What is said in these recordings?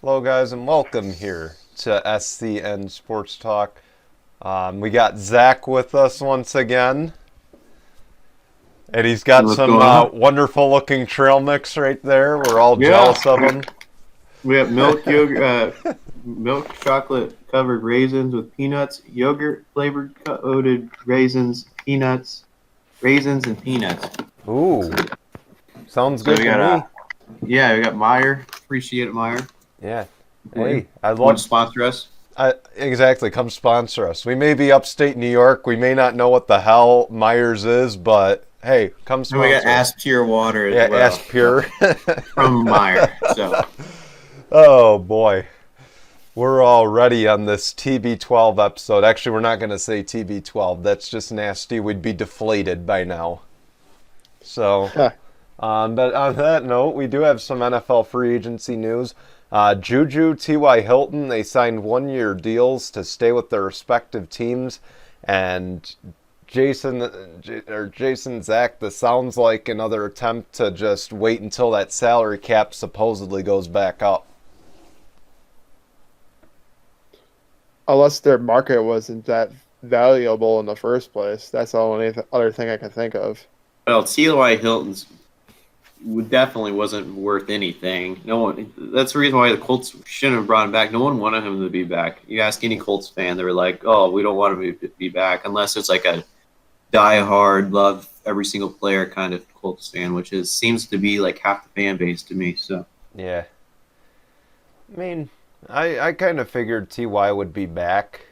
Hello, guys, and welcome here to SCN Sports Talk. We got Zach with us once again, and he's got What's some going on? wonderful-looking trail mix right there. We're all Yeah, jealous of him. we have milk yogurt, milk chocolate covered raisins with peanuts, yogurt flavored coated raisins, raisins and peanuts. Ooh, sounds So good we to got me. we got Meyer. Appreciate it, Meyer. Yeah. Want Hey, I to love. sponsor us? Exactly. Come sponsor us. We may be upstate New York. We may not know what the hell Myers is, but hey, come And we got sponsor us. Ass Pure Water as Yeah, well. Ask Pure. From Meyer. So Oh boy. We're all ready on this TB12 episode. Actually, we're not going to say TB12. That's just nasty. We'd be deflated by now. So, but on that note, we do have some NFL free agency news. Juju, T.Y. Hilton, they signed one-year deals to stay with their respective teams. And Jason, Zach, this sounds like another attempt to just wait until that salary cap supposedly goes back up. Unless their market wasn't that valuable in the first place. That's the only other thing I can think of. well, T.Y. Hilton's definitely wasn't worth anything. No one. That's the reason why the Colts shouldn't have brought him back. No one wanted him to be back. You ask any Colts fan, they were like, "Oh, we don't want him to be back," unless it's like a die-hard, love every single player kind of Colts fan, which seems to be like half the fan base to me. So Yeah. I mean, I kind of figured Ty would be back.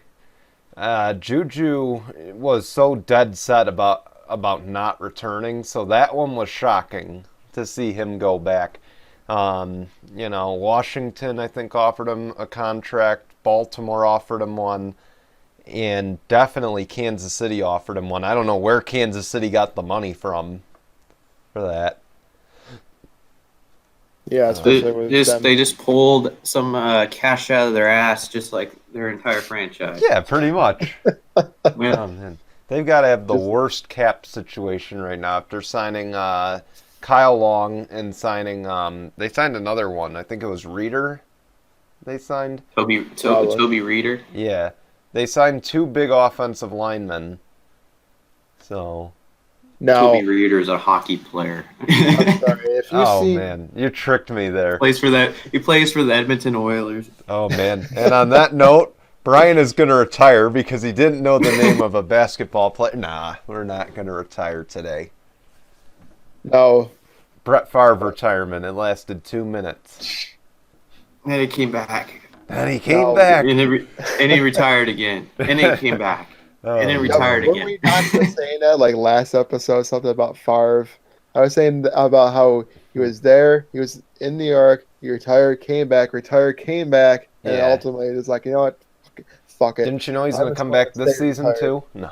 Juju was so dead set about not returning, so that one was shocking to see him go back. Washington I think offered him a contract. Baltimore offered him one, and definitely Kansas City offered him one. I don't know where Kansas City got the money from for that. Yeah, especially with them. they just pulled some cash out of their ass, just like their entire franchise. Yeah, pretty much. Yeah. Oh, man. They've got to have the worst cap situation right now after signing Kyle Long and signing. They signed another one. I think it was Reeder. They signed. Toby Reeder. Yeah, they signed two big offensive linemen. So. Now, Toby Reeder is a hockey player. I'm sorry. If you see, Man, you tricked me there. He plays for the Edmonton Oilers. Oh man. And on that note, Brian is going to retire because he didn't know the name of a basketball player. Nah, we're not going to retire today. no, Brett Favre retirement. It lasted 2 minutes. And he came back. And he came No. back. And he retired again. And then he came back. And then Oh, retired were again. we not just saying that like last episode? Something about Favre. I was saying about how he was there. He was in New York. He retired, came back, retired, came back, and Yeah. ultimately it was like, you know what? Fuck it. Didn't you know he's I'm going to just come gonna back this stay season retired. too? No.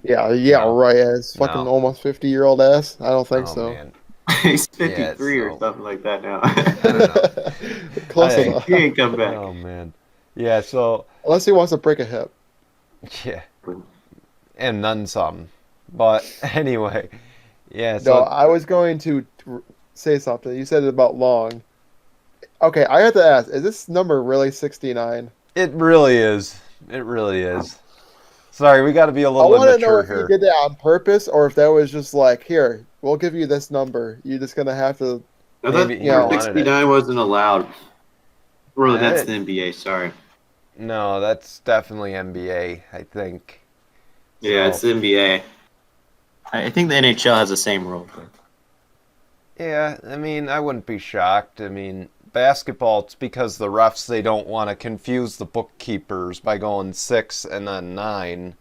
Yeah, No. right. As fucking No. almost 50-year-old ass. I don't think Oh so. man. He's 53 or so- something like that now. I don't know. Close Hey. enough. He ain't come back. Oh man. Yeah. So Unless he wants to break a hip. yeah. And none some. But anyway. Yeah. No, So I was going to say something. You said about Long. Okay, I have to ask, is this number really 69? it really is. It really is. Sorry, we got to be a I little want to know immature if he here. did that on purpose or if that was just like, here, we'll give you this number. You're just going to have to. I thought Maybe he wanted it. 69 wasn't allowed. Or that's It- the NBA, sorry. No, that's definitely NBA, I think. Yeah, So- it's the NBA. I think the NHL has the same rule. Yeah, I mean, I wouldn't be shocked. I mean, basketball, it's because the refs, they don't want to confuse the bookkeepers by going 6 and then 9.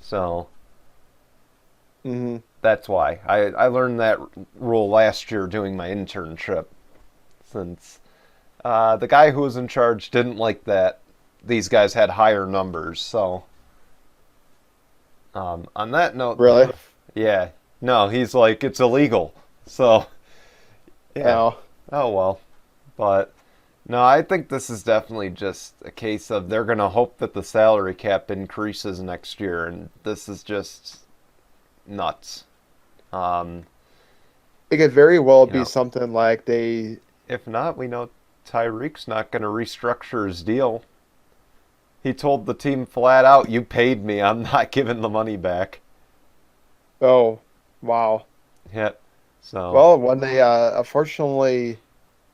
So Hmm. that's why. I learned that rule last year doing my internship. Since the guy who was in charge didn't like that these guys had higher numbers. So on that note, Really? yeah. No, he's like, it's illegal. So, yeah. Oh. Oh, well. But, no, I think this is definitely just a case of they're going to hope that the salary cap increases next year. And this is just nuts. It could very well be Yeah. something like they. If not, we know Tyreek's not going to restructure his deal. He told the team flat out, "You paid me. I'm not giving the money back." Oh, wow. Yeah. So. Well, when they unfortunately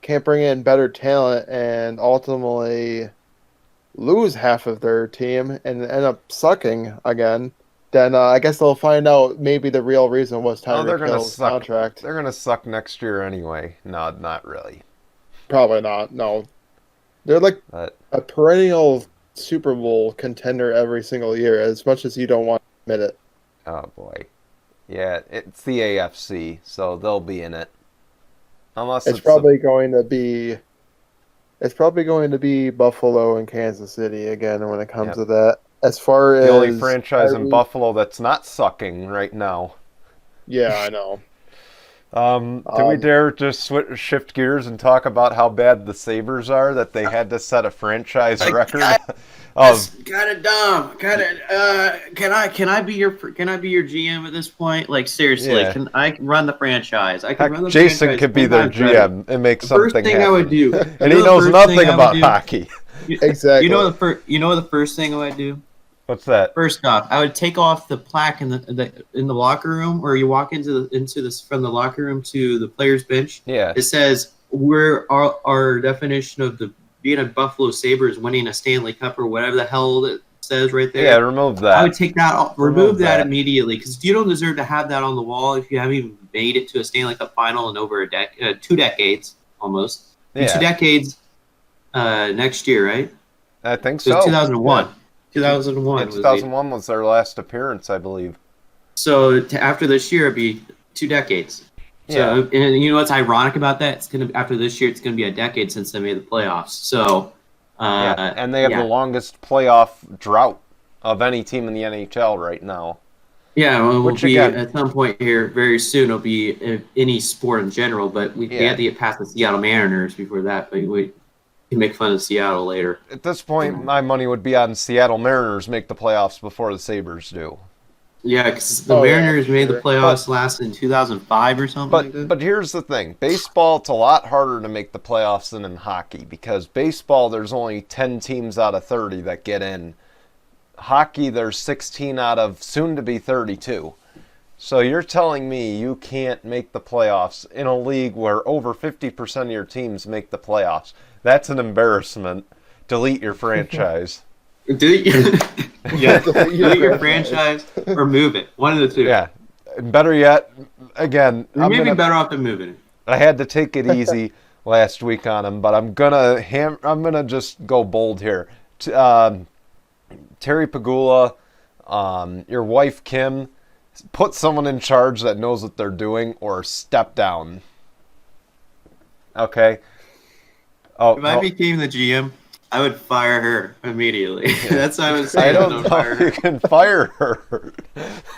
can't bring in better talent and ultimately lose half of their team and end up sucking again, then I guess they'll find out maybe the real reason was Oh, they're Tyreek gonna Hill's suck. contract. They're gonna suck next year anyway. No, not really. Probably not. No, they're like But a perennial Super Bowl contender every single year, as much as you don't want to admit it. oh boy, yeah, it's the AFC, so they'll be in it. Unless It's probably going to be. It's probably going to be Buffalo and Kansas City again when it comes Yep. to that. As far the as only franchise in Tyreek- Buffalo that's not sucking right now. Yeah, I know. Do we dare just shift gears and talk about how bad the Sabres are, that they had to set a franchise record That's of kind of dumb. Can I be your GM at this point? Like seriously, Yeah. can I run the franchise? I can heck, run the Jason franchise could be 10 their times better. GM and make The something first thing happen. I would do, And he knows nothing about hockey. Exactly. You know the first thing I would do. What's that? First off, I would take off the plaque in the locker room, or you walk into this from the locker room to the players' bench. Yeah. It says our definition of the being a Buffalo Sabres winning a Stanley Cup or whatever the hell it says right there. Yeah, remove that. I would take that off, Remove remove that that. immediately, because you don't deserve to have that on the wall if you haven't even made it to a Stanley Cup final in over 2 decades almost. In Yeah. 2 decades next year, right? I think It was so. 2001. Yeah. 2001. Yeah, was 2001 was their last appearance, I believe. So after this year, it'd be 2 decades. So, Yeah. and you know what's ironic about that? It's gonna after this year, it's gonna be a decade since they made the playoffs. So, Yeah, and they have yeah. the longest playoff drought of any team in the NHL right now. Yeah, well, Which, we'll be again- at some point here very soon. It'll be any sport in general, but we Yeah. have to get past the Seattle Mariners before that. But we can make fun of Seattle later. At this point, my money would be on Seattle Mariners make the playoffs before the Sabres do. Yeah, because the Oh, yeah, Mariners for made sure. the playoffs last in 2005 or something like that. But here's the thing. Baseball, it's a lot harder to make the playoffs than in hockey, because baseball, there's only 10 teams out of 30 that get in. Hockey, there's 16 out of soon-to-be 32. So you're telling me you can't make the playoffs in a league where over 50% of your teams make the playoffs. That's an embarrassment. Delete your franchise. Delete your franchise or move it. One of the two. Yeah. And better yet, again, You're maybe better off than moving it. I had to take it easy last week on him, but I'm gonna just go bold here. Terry Pagula, your wife Kim, put someone in charge that knows what they're doing, or step down. Okay. Oh, If I became the GM, I would fire her immediately. That's what I would say. I don't know fire if you her. can fire her.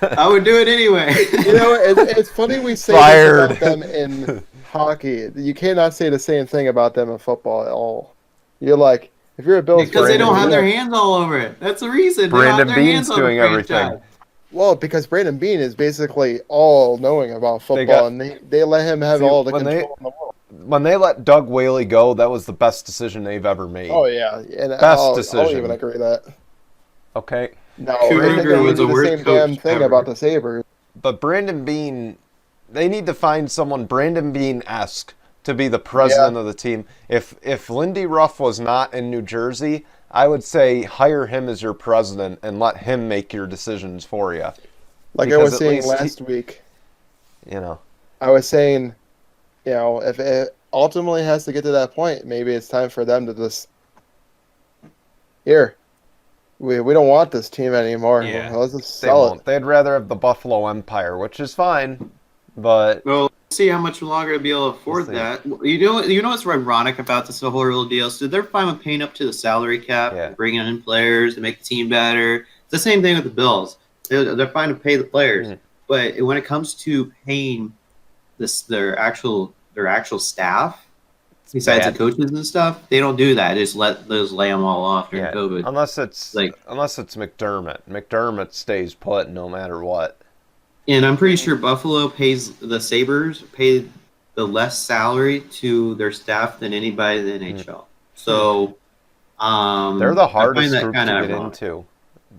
I would do it anyway. You know, it's funny we say Fired. this about them in hockey. You cannot say the same thing about them in football at all. You're like, if you're a Bills Because they fan, don't have you're their like, hands all over it. That's the reason. They Brandon don't have their Beane's hands on the doing everything. franchise. Well, because Brandon Beane is basically all knowing about football, got- and they let him have See, all the when control in the world. When they let Doug Whaley go, that was the best decision they've ever made. Oh yeah, and Best I'll decision. even agree with that. Okay. No, Kruger I think they was do the the worst same damn coach thing ever. about the Sabres. But Brandon Beane, they need to find someone Brandon Beane-esque to be the president of the team. If Lindy Ruff was not in New Jersey, I would say hire him as your president and let him make your decisions for you. Like Because I was at saying least last week, You know. I was saying, you know, if it ultimately has to get to that point, maybe it's time for them to just we don't want this team anymore. Yeah. Let's just They sell won't. it. They'd rather have the Buffalo Empire, which is fine. But Well, let's see how much longer they'll be able to afford Let's see. that. You know what's ironic about this whole real deal? So they're fine with paying up to the salary cap, Yeah. bringing in players to make the team better. It's the same thing with the Bills. They're fine to pay the players, Mhm. but when it comes to paying their actual staff, besides bad. the coaches and stuff, they don't do that. They just lay them all off during yeah, COVID. unless it's Like- McDermott. McDermott stays put no matter what. And I'm pretty sure Buffalo pays the Sabres pay the less salary to their staff than anybody in the NHL. So they're the I find hardest that group kind to of get ironic. into.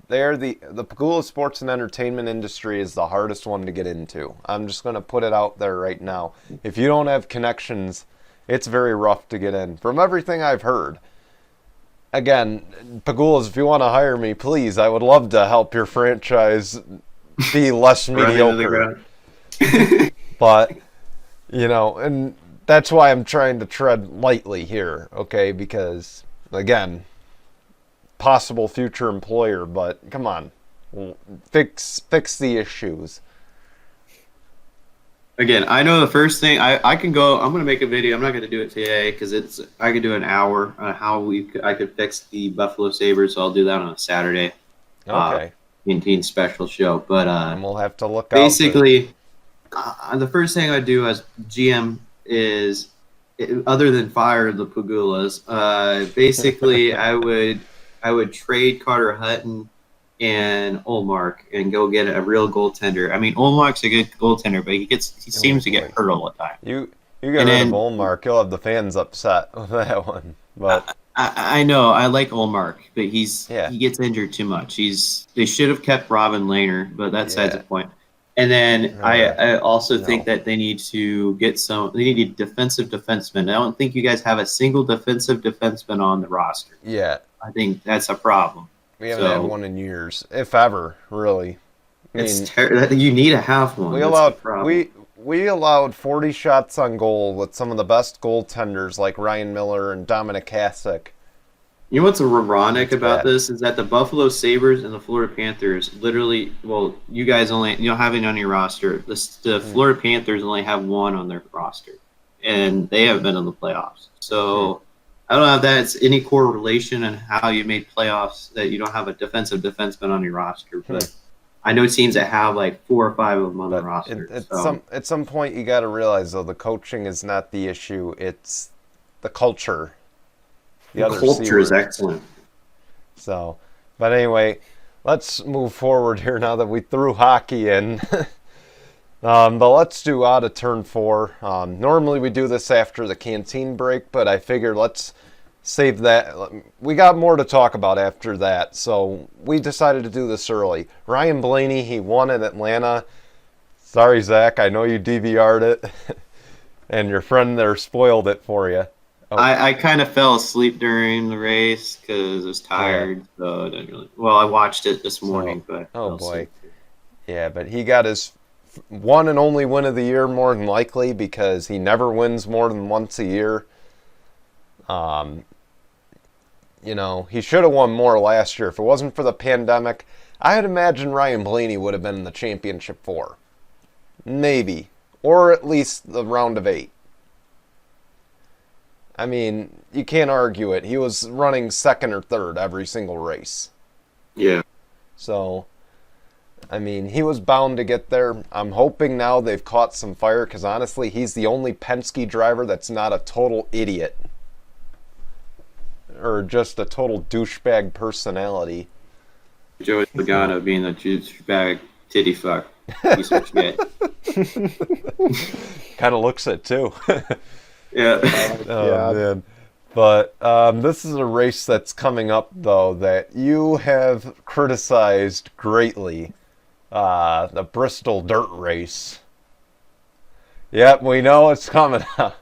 They're the Pagula sports and entertainment industry is the hardest one to get into. I'm just going to put it out there right now. If you don't have connections, it's very rough to get in. From everything I've heard. Again, Pagulas, if you want to hire me, please, I would love to help your franchise be less Run into the mediocre. ground. But, and that's why I'm trying to tread lightly here, okay? Because, again, possible future employer, but come on, fix the issues. Again, I know the first thing I can go. I'm gonna make a video. I'm not gonna do it today because I could do an hour on how I could fix the Buffalo Sabres. So I'll do that on a Saturday. Okay. Teen special show. But And we'll have to look out. basically, the first thing I do as GM is, other than fire the Pagulas, basically I would trade Carter Hutton and Olmark and go get a real goaltender. I mean, Olmark's a good goaltender, but he seems to get hurt all the time. You get rid of Olmark, you'll have the fans upset with that one. But I know I like Olmark, but he gets injured too much. They should have kept Robin Lehner, but that's besides the point. And then I also think that they need to get they need a defensive defenseman. I don't think you guys have a single defensive defenseman on the roster. Yeah. I think that's a problem. We haven't had one in years, if ever, really. You need to have one. We allowed 40 shots on goal with some of the best goaltenders like Ryan Miller and Dominic Hasek. You know what's ironic about this is that the Buffalo Sabres and the Florida Panthers literally, well, you guys only have it on your roster. The Florida Panthers only have one on their roster, and they haven't been in the playoffs. So I don't know if that's any correlation in how you made playoffs that you don't have a defensive defenseman on your roster, but I know teams that have like 4 or 5 of them on the roster. At some point, you got to realize though the coaching is not the issue; it's the culture. The culture is excellent. So, but anyway, let's move forward here now that we threw hockey in. But let's do out of turn 4. Normally we do this after the canteen break, but I figured let's save that. We got more to talk about after that, so we decided to do this early. Ryan Blaney, he won at Atlanta. Sorry, Zach, I know you DVR'd it, and your friend there spoiled it for you. Oh. I kind of fell asleep during the race because I was tired, so I didn't really. Well, I watched it this morning, but oh boy, yeah, but he got his one and only win of the year more than likely because he never wins more than once a year. He should have won more last year. If it wasn't for the pandemic, I'd imagine Ryan Blaney would have been in the championship 4. Maybe. Or at least the round of 8. I mean, you can't argue it. He was running second or third every single race. Yeah. So, I mean, he was bound to get there. I'm hoping now they've caught some fire because honestly, he's the only Penske driver that's not a total idiot. Or just a total douchebag personality. Joey Logano being a douchebag titty fuck. Piece of shit. Kind of looks it too. Yeah. Man. But this is a race that's coming up, though, that you have criticized greatly. The Bristol dirt race. Yep, we know it's coming up.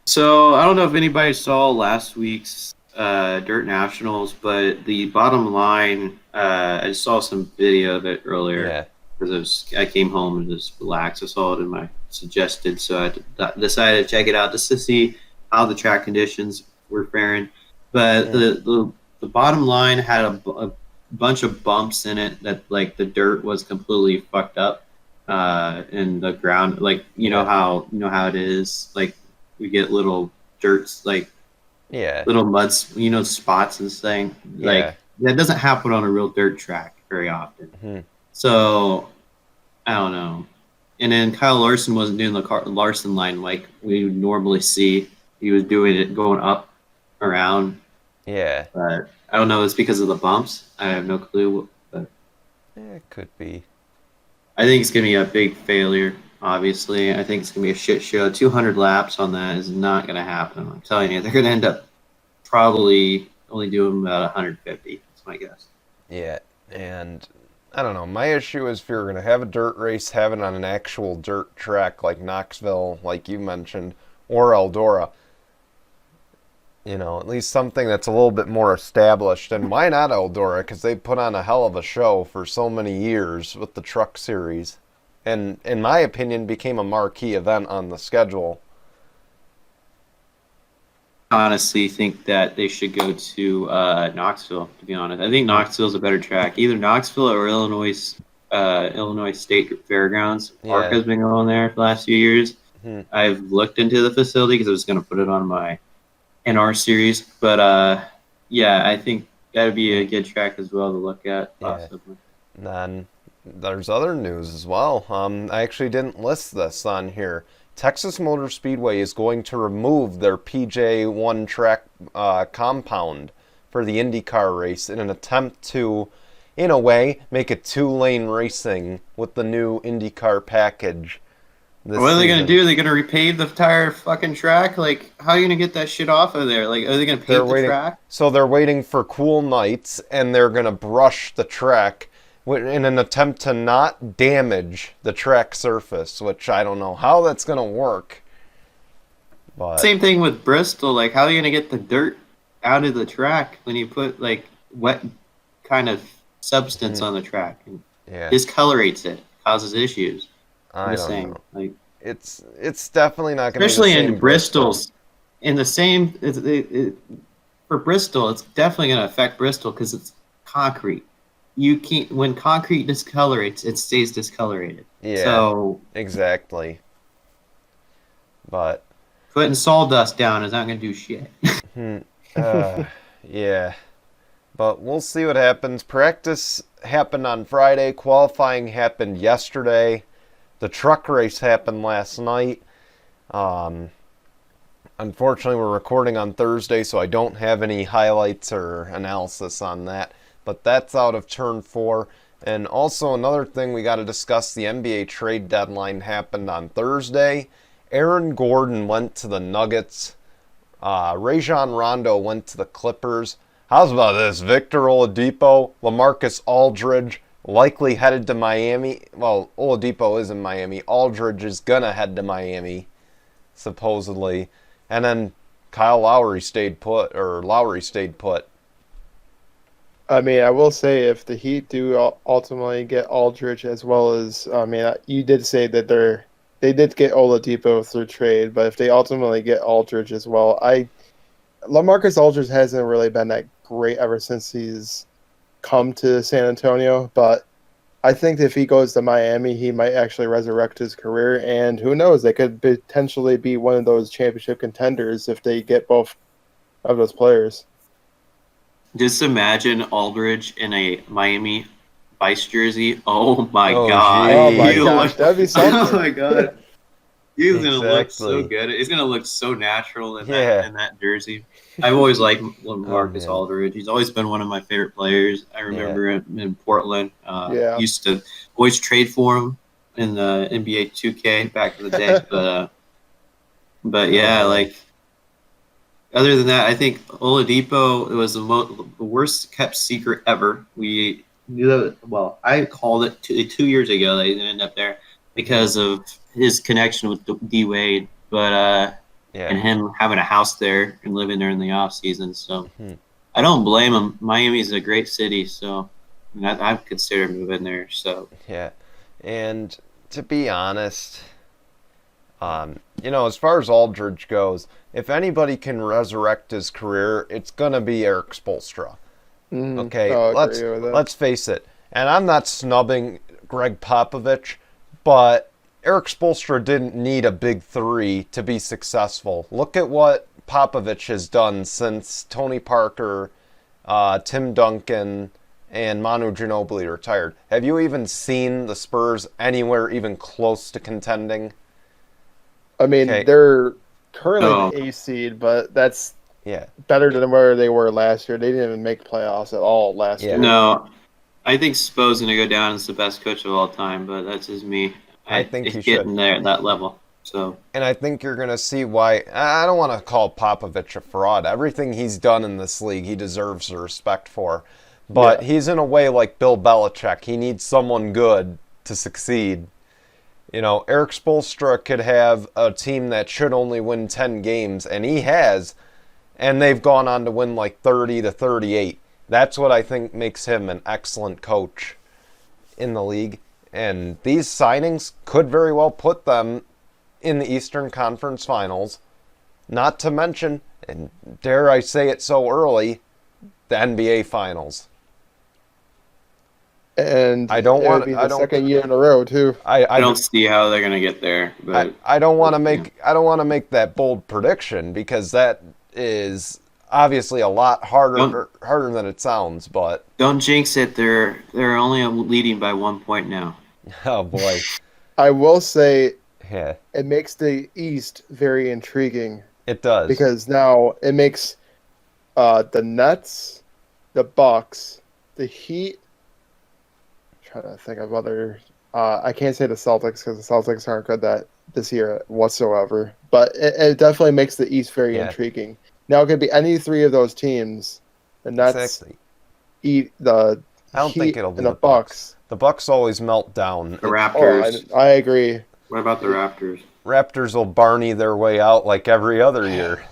So, I don't know if anybody saw last week's Dirt Nationals, but the bottom line, I saw some video of it earlier. Yeah. Because I came home and just relaxed. I saw it in my suggested, so I decided to check it out just to see how the track conditions were faring. But the bottom line had a bunch of bumps in it that like the dirt was completely fucked up in the ground. Like how it is. Like we get little dirts like little muds, spots and thing. Like that doesn't happen on a real dirt track very often. Mm-hmm. So I don't know. And then Kyle Larson wasn't doing the Larson line like we would normally see. He was doing it going up, around. Yeah. But I don't know. It's because of the bumps. I have no clue. But it could be. I think it's going to be a big failure. obviously. I think it's going to be a shit show. 200 laps on that is not going to happen. I'm telling you, they're going to end up probably only doing about 150. That's my guess. Yeah, and I don't know. My issue is if you're going to have a dirt race, have it on an actual dirt track like Knoxville, like you mentioned, or Eldora. You know, at least something that's a little bit more established. And why not Eldora? Because they put on a hell of a show for so many years with the Truck Series. And, in my opinion, became a marquee event on the schedule. I honestly think that they should go to Knoxville, to be honest. I think Knoxville's a better track. Either Knoxville or Illinois State Fairgrounds. Park has been going there for the last few years. Hmm. I've looked into the facility because I was going to put it on my NR series. But, yeah, I think that would be a good track as well to look at, possibly. And then there's other news as well. I actually didn't list this on here. Texas Motor Speedway is going to remove their PJ1 track compound for the IndyCar race in an attempt to, in a way, make it two-lane racing with the new IndyCar package. What are they going to do? Are they going to repave the entire fucking track? Like, how are you going to get that shit off of there? Like, are they going to pave the track? So they're waiting for cool nights, and they're going to brush the track in an attempt to not damage the track surface, which I don't know how that's going to work. But same thing with Bristol. Like, how are you going to get the dirt out of the track when you put, like, wet kind of substance on the track? And discolorates it, causes issues. I don't know. Like, it's definitely not going to be especially the same in Bristol's. In the same, for Bristol, it's definitely going to affect Bristol because it's concrete. You can't, when concrete discolorates, it stays discolorated. Yeah, so exactly. But putting sawdust down is not going to do shit. Yeah, but we'll see what happens. Practice happened on Friday. Qualifying happened yesterday. The truck race happened last night. Unfortunately, we're recording on Thursday, so I don't have any highlights or analysis on that. But that's out of turn 4. And also another thing we got to discuss, the NBA trade deadline happened on Thursday. Aaron Gordon went to the Nuggets. Rajon Rondo went to the Clippers. How's about this? Victor Oladipo, LaMarcus Aldridge, likely headed to Miami. Well, Oladipo is in Miami. Aldridge is going to head to Miami, supposedly. And then Kyle Lowry stayed put. I mean, I will say if the Heat do ultimately get Aldridge as well as, I mean, you did say that they did get Oladipo through trade, but if they ultimately get Aldridge as well, LaMarcus Aldridge hasn't really been that great ever since he's come to San Antonio, but I think if he goes to Miami, he might actually resurrect his career, and who knows, they could potentially be one of those championship contenders if they get both of those players. Just imagine Aldridge in a Miami Vice jersey. Oh my god! Oh my gosh, that'd be something. Oh my god, he's gonna look so good. He's gonna look so natural in that jersey. I've always liked LaMarcus Aldridge. He's always been one of my favorite players. I remember in Portland. Used to always trade for him in the NBA 2K back in the day. But yeah, like. Other than that, I think Oladipo was the worst kept secret ever. We knew that. Well, I called it 2 years ago that he's gonna end up there because of his connection with D Wade, and him having a house there and living there in the off season. So I don't blame him. Miami's a great city, so I've considered moving there. So and to be honest, as far as Aldridge goes, if anybody can resurrect his career, it's going to be Eric Spoelstra. Okay, let's face it. And I'm not snubbing Greg Popovich, but Eric Spoelstra didn't need a big three to be successful. Look at what Popovich has done since Tony Parker, Tim Duncan, and Manu Ginobili retired. Have you even seen the Spurs anywhere even close to contending? I mean, they're currently an A seed, but that's better than where they were last year. They didn't even make playoffs at all last year. No, I think Spo's going to go down as the best coach of all time, but that's just me. I think it's he getting should. there at that level. So, And I think you're going to see why. I don't want to call Popovich a fraud. Everything he's done in this league, he deserves the respect for. But he's in a way like Bill Belichick. He needs someone good to succeed. Eric Spoelstra could have a team that should only win 10 games, and he has, and they've gone on to win like 30 to 38. That's what I think makes him an excellent coach in the league. And these signings could very well put them in the Eastern Conference Finals. Not to mention, and dare I say it so early, the NBA Finals. And I don't want it would be the second year in a row too. I don't see how they're going to get there. But I don't want to make that bold prediction because that is obviously a lot harder than it sounds. But don't jinx it. They're only leading by 1 point now. Oh boy, I will say, yeah, it makes the East very intriguing. It does because now it makes the Nets, the Bucks, the Heat. Trying to think of other. I can't say the Celtics because the Celtics aren't good this year whatsoever. But it definitely makes the East very intriguing. Now it could be any three of those teams. The Nets, I don't think it'll be the Bucks. The Bucks always melt down. The Raptors. I agree. What about the Raptors? Raptors will Barney their way out like every other year.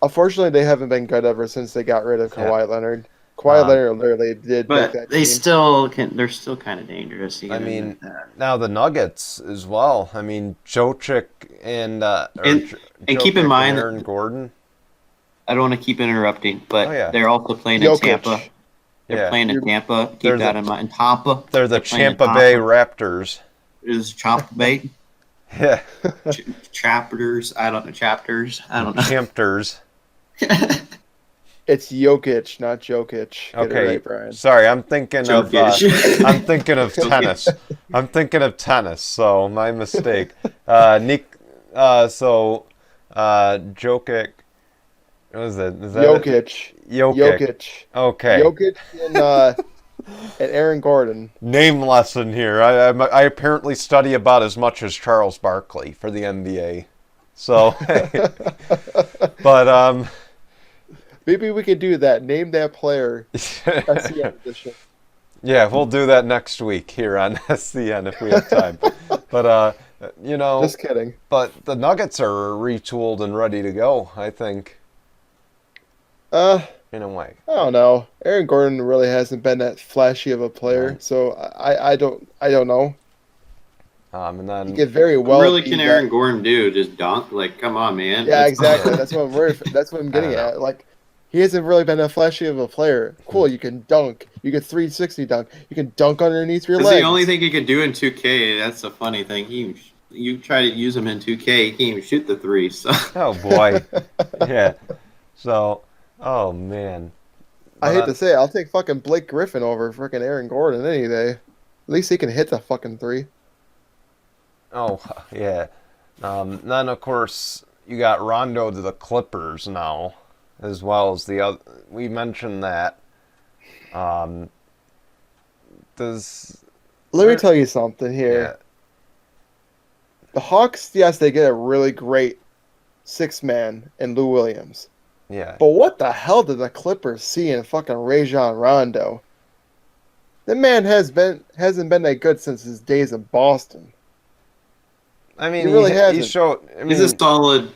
Unfortunately, they haven't been good ever since they got rid of Kawhi Leonard. Kawhi Leonard literally did. But that they team. still can. They're still kind of dangerous. Now the Nuggets as well. I mean, Jokic and keep in mind Aaron Gordon. I don't want to keep interrupting, but they're also playing Jokic. in Tampa. They're playing in Tampa. Keep that in mind. Tampa. They're the Tampa Bay Raptors. Is Tampa Bay? Yeah. Chapters. I don't know. Chapters. I don't know. Chapters. It's Jokic, not Jokic. Get Okay, it right, Brian. Sorry, I'm thinking of I'm thinking of tennis. I'm thinking of tennis, so my mistake. Jokic. What is it? Is that Jokic. Okay. Jokic and Aaron Gordon. Name lesson here. I apparently study about as much as Charles Barkley for the NBA. So, but maybe we could do that. Name that player. SCN edition. Yeah, we'll do that next week here on SCN if we have time. But just kidding. But the Nuggets are retooled and ready to go, I think. In a way. I don't know. Aaron Gordon really hasn't been that flashy of a player, so I don't know. And then he could very well. What really can Aaron Gordon do? Just dunk? Like, come on, man. Yeah, exactly. That's what I'm getting at. Like, he hasn't really been that flashy of a player. Cool, you can dunk. You can 360 dunk. You can dunk underneath your legs. That's the only thing he could do in 2K. That's a funny thing. You try to use him in 2K, he can't even shoot the three. So. Oh boy. Yeah. So. Oh man. I hate to say it, I'll take fucking Blake Griffin over freaking Aaron Gordon any day. At least he can hit the fucking three. Oh yeah. Then of course you got Rondo to the Clippers now, as well as the other. We mentioned that. Let me tell you something here. Yeah. The Hawks, yes, they get a really great six-man in Lou Williams. Yeah. But what the hell did the Clippers see in fucking Rajon Rondo? The man hasn't been that good since his days in Boston. I mean, he really hasn't. He's solid.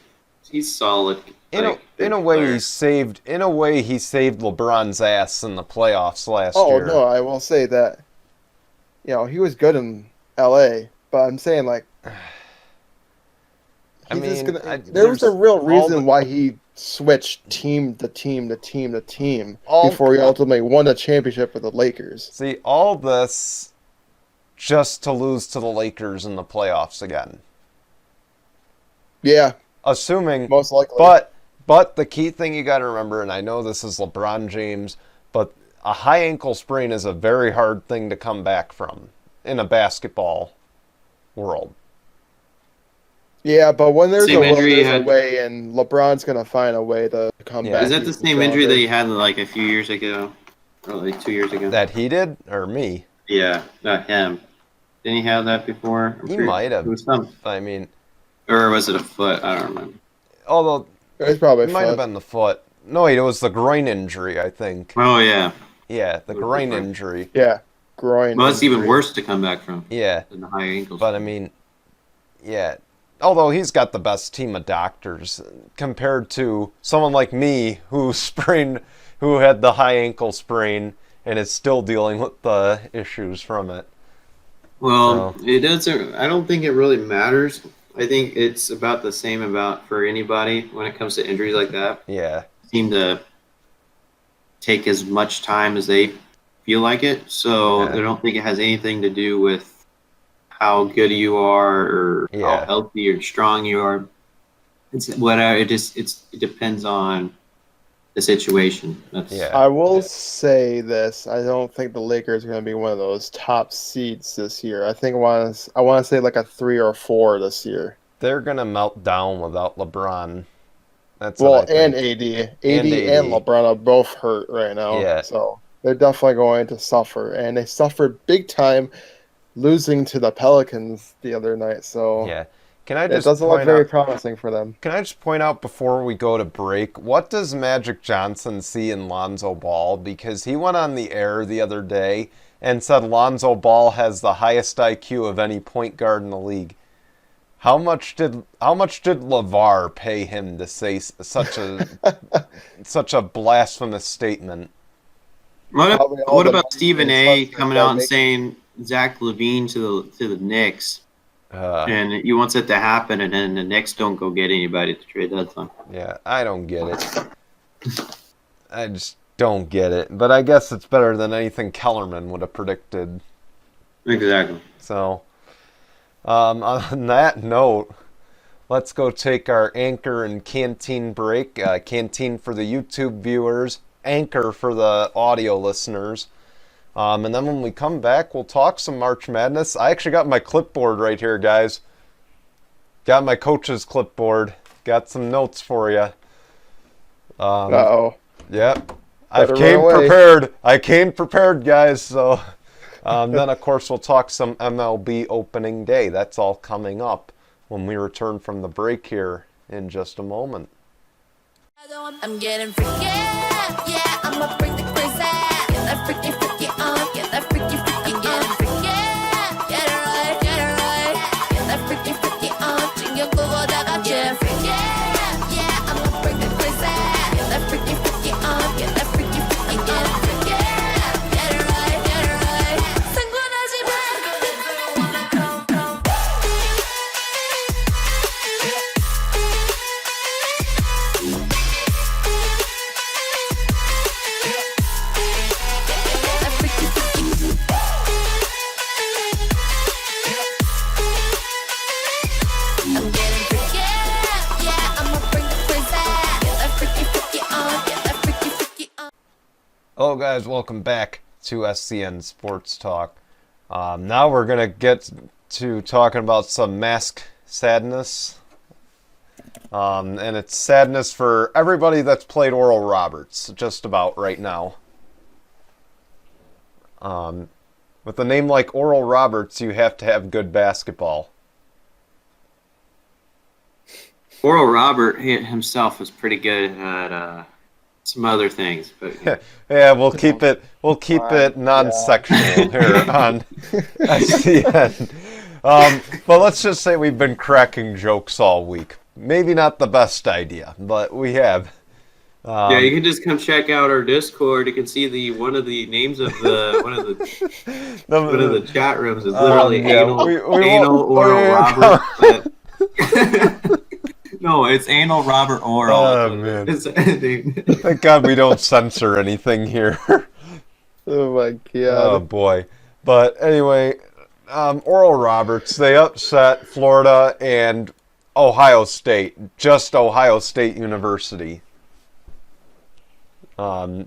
He's solid. In a way, he saved LeBron's ass in the playoffs last year. Oh no, I will say that. He was good in L.A., but I'm saying like. There was a real reason why he switched team to team to team to team before he ultimately won a championship with the Lakers. See, all this just to lose to the Lakers in the playoffs again. Yeah. Assuming most likely. But the key thing you got to remember, and I know this is LeBron James, but a high ankle sprain is a very hard thing to come back from in a basketball world. Yeah, but when there's a way, and LeBron's going to find a way to come back. Is that the same injury that he had like a few years ago? Or like 2 years ago? That he did? Or me? Yeah, not him. Didn't he have that before? He might have. It was some, I mean, or was it a foot? I don't remember. although It's probably it might have foot. been the foot. No, it was the groin injury, I think. Oh yeah. Yeah, the It was groin the groin. injury. Yeah, groin. Well, that's even injury. worse to come back from Yeah, than the high ankles. but I mean, yeah. Although he's got the best team of doctors compared to someone like me who had the high ankle sprain and is still dealing with the issues from it. Well, So- it doesn't. I don't think it really matters. I think it's about the same for anybody when it comes to injuries like that. Yeah, Seem to take as much time as they feel like it. So Yeah. I don't think it has anything to do with how good you are or how Yeah. healthy or strong you are. It's whatever. It depends on the situation. That's Yeah. I will say this: I don't think the Lakers are going to be one of those top seeds this year. I think I want to say like a 3 or 4 this year. they're gonna melt down without LeBron. That's Well, what I and think. AD and LeBron are both hurt right now. Yeah. So they're definitely going to suffer, and they suffered big time, losing to the Pelicans the other night. So Yeah. Can I it just doesn't look point very out? promising for them. Can I just point out before we go to break, what does Magic Johnson see in Lonzo Ball? Because he went on the air the other day and said Lonzo Ball has the highest IQ of any point guard in the league. How much did LeVar pay him to say such a blasphemous statement? Probably all What the about Stephen money A. and coming stuff out and they make. saying Zach LaVine to the Knicks, Uh, and he wants it to happen, and then the Knicks don't go get anybody to trade deadline? yeah, I don't get it. I just don't get it. But I guess it's better than anything Kellerman would have predicted. Exactly. So, on that note, let's go take our Anchor and Canteen break. Canteen for the YouTube viewers, Anchor for the audio listeners. And then when we come back, we'll talk some March Madness. I actually got my clipboard right here, guys. Got my coach's clipboard. Got some notes for you. Uh-oh. Yep. Better I came run away. prepared. I came prepared, guys. So then, of course, we'll talk some MLB opening day. That's all coming up when we return from the break here in just a moment. I'm getting freaky, yeah, I'ma bring the crazy. Get that freaky, freaky on, get that freaky, freaky on. Getting freaky, get it right, get it right. Get that freaky, freaky on, 챙겨 보고 다 같이 freaky, yeah, I'ma bring the crazy. Get that freaky, freaky on, get that freaky, freaky on. Getting freaky, get it right, get it right. 상관하지 마. I'm getting freaky, yeah, I'ma bring the crazy. Get that freaky, freaky on, get that freaky, freaky on. Hello, guys. Welcome back to SCN Sports Talk. Now we're going to get to talking about some mask sadness. And it's sadness for everybody that's played Oral Roberts just about right now. With a name like Oral Roberts, you have to have good basketball. Oral Robert himself was pretty good at some other things, but Yeah, we'll keep it non-sexual here on SCN. But let's just say we've been cracking jokes all week. Maybe not the best idea, but we have. yeah, you can just come check out our Discord. You can see one of the names of one of the chat rooms is literally yeah, anal, we anal won't- Oral Robert. No, it's anal Robert Oral. Oh, man. It's- Thank God we don't censor anything here. Oh my Oh god. boy. But anyway, Oral Roberts, they upset Florida and Ohio State, just Ohio State University. not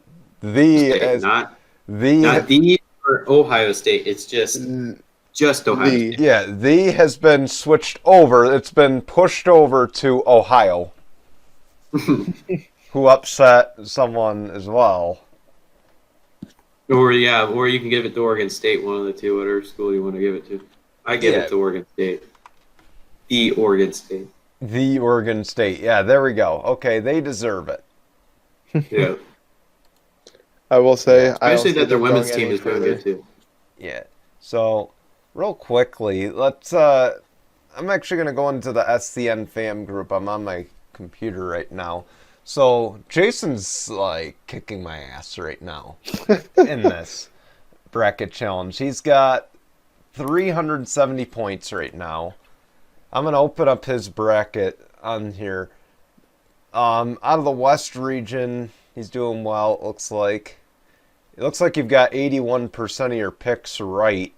the or Ohio State. It's just Ohio The- State. Yeah, the has been switched over. It's been pushed over to Ohio, who upset someone as well. Or you can give it to Oregon State, one of the two, whatever school you want to give it to. I give Yeah. it to Oregon State. The Oregon State. The Oregon State. Yeah, there we go. Okay, they deserve it. Yeah. I will say, Yeah. I don't Especially see that their them women's going team any is doing further. good too. Yeah. So, real quickly, let's I'm actually going to go into the SCN fam group. I'm on my computer right now. So, Jason's like kicking my ass right now in this bracket challenge. He's got 370 points right now. I'm going to open up his bracket on here. Out of the West region, he's doing well, it looks like. It looks like you've got 81% of your picks right.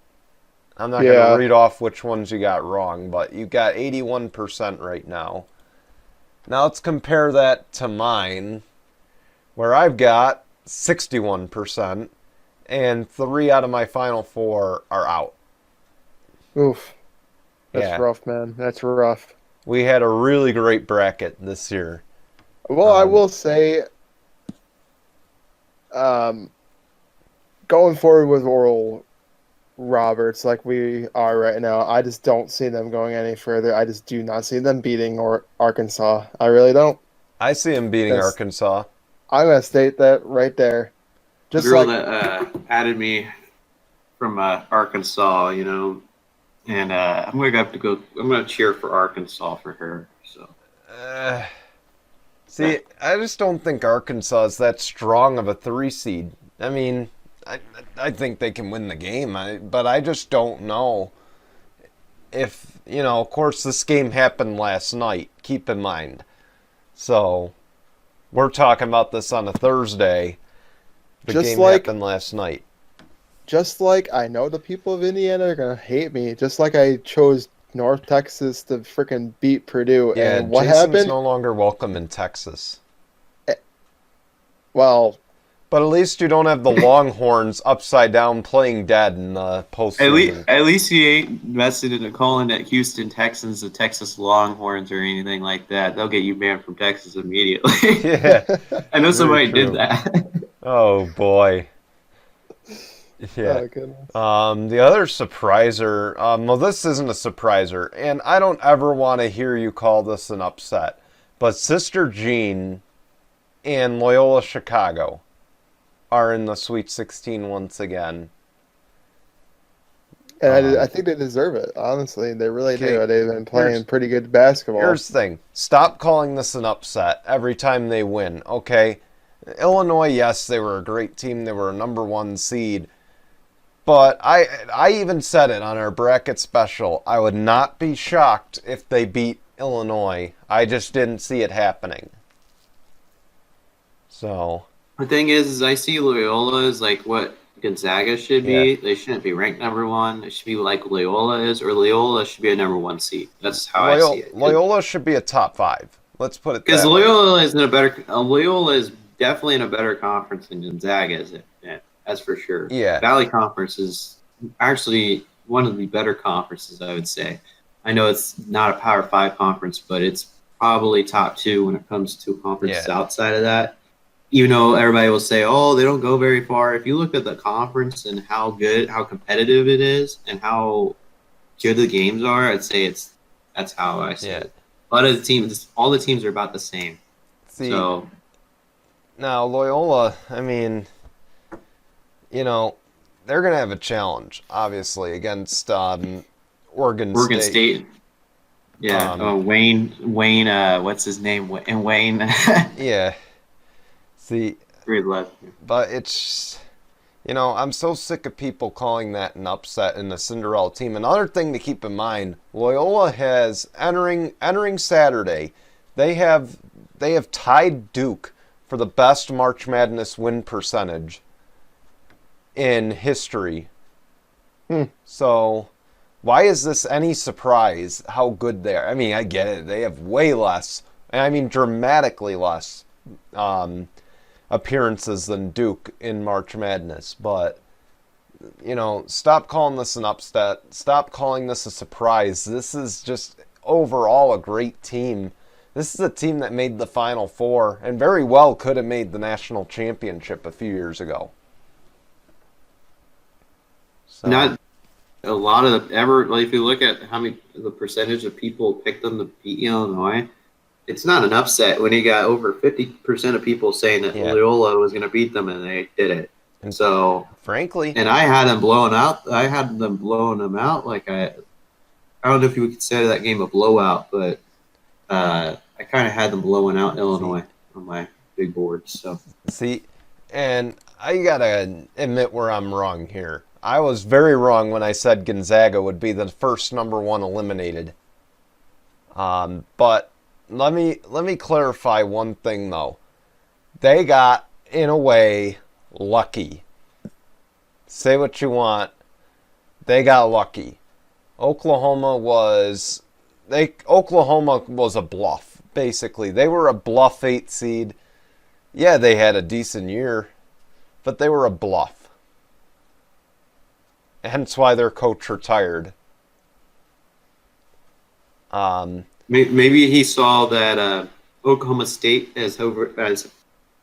I'm not going to read off which ones you got wrong, but you got 81% right now. Now let's compare that to mine, where I've got 61%, and 3 out of my final 4 are out. Oof. That's Yeah. rough, man. That's rough. We had a really great bracket this year. Well, I will say, going forward with Oral Roberts like we are right now, I just don't see them going any further. I just do not see them beating Arkansas. I really don't. I see him beating That's- Arkansas. I'm going to state that right there. The Just girl like, that added me from Arkansas, and I'm gonna have to go. I'm gonna cheer for Arkansas for her. So See, I just don't think Arkansas is that strong of a 3 seed. I mean, I think they can win the game, but I just don't know if, of course, this game happened last night, keep in mind. So, we're talking about this on a Thursday. The Just game like- happened last night. just like I know the people of Indiana are going to hate me, just like I chose North Texas to freaking beat Purdue. Yeah, And what Jason's happened? no longer welcome in Texas. Well, But at least you don't have the Longhorns upside down playing dead in the postseason. at least you ain't messing into calling it Houston Texans the Texas Longhorns or anything like that. They'll get you banned from Texas immediately. Yeah. I know somebody true. did that. Oh boy. Yeah. oh, goodness. The other surpriser, well, this isn't a surpriser, and I don't ever want to hear you call this an upset, but Sister Jean and Loyola Chicago are in the Sweet 16 once again. And I think they deserve it, honestly. They really Okay, do. They've been playing here's- pretty good basketball. Here's the thing. Stop calling this an upset every time they win, okay? Illinois, yes, they were a great team. They were a number 1 seed. But I even said it on our bracket special. I would not be shocked if they beat Illinois. I just didn't see it happening. So, The thing is I see Loyola as like what Gonzaga should be. Yeah. They shouldn't be ranked number 1. It should be like Loyola is, or Loyola should be a number 1 seed. That's how I see it. Loyola should be a top 5. Let's put it Because that way. Loyola is in a better. Loyola is definitely in a better conference than Gonzaga is. That's for sure. Yeah. Valley Conference is actually one of the better conferences, I would say. I know it's not a Power 5 conference, but it's probably top 2 when it comes to conferences Yeah. outside of that. Even though everybody will say, "Oh, they don't go very far." If you look at the conference and how competitive it is, and how good the games are, I'd say that's how I see Yeah. it. A lot of the teams, all the teams are about the same. See, So now Loyola, I mean, they're going to have a challenge, obviously, against Oregon State. Yeah. Wayne. What's his name? Wayne. Yeah. See, Great left. but it's, I'm so sick of people calling that an upset in a Cinderella team. Another thing to keep in mind, Loyola has entering Saturday, they have tied Duke for the best March Madness win percentage in history. So, why is this any surprise how good they are? I mean, I get it. They have way less, and I mean dramatically less appearances than Duke in March Madness. But, stop calling this an upset. Stop calling this a surprise. This is just overall a great team. This is a team that made the Final Four and very well could have made the national championship a few years ago. So, a lot of if you look at the percentage of people picked them to beat Illinois, it's not an upset when you got over 50% of people saying that Loyola was going to beat them, and they did it. And so, frankly, and I had them blowing out. I had them blowing them out. Like I don't know if you would consider that game a blowout, but I kind of had them blowing out Illinois on my big board. So and I gotta admit where I'm wrong here. I was very wrong when I said Gonzaga would be the first number 1 eliminated. But let me clarify one thing though. They got, in a way, lucky. Say what you want. They got lucky. Oklahoma was a bluff, basically. They were a bluff 8 seed. Yeah, they had a decent year, but they were a bluff. Hence why their coach retired. Maybe he saw that Oklahoma State has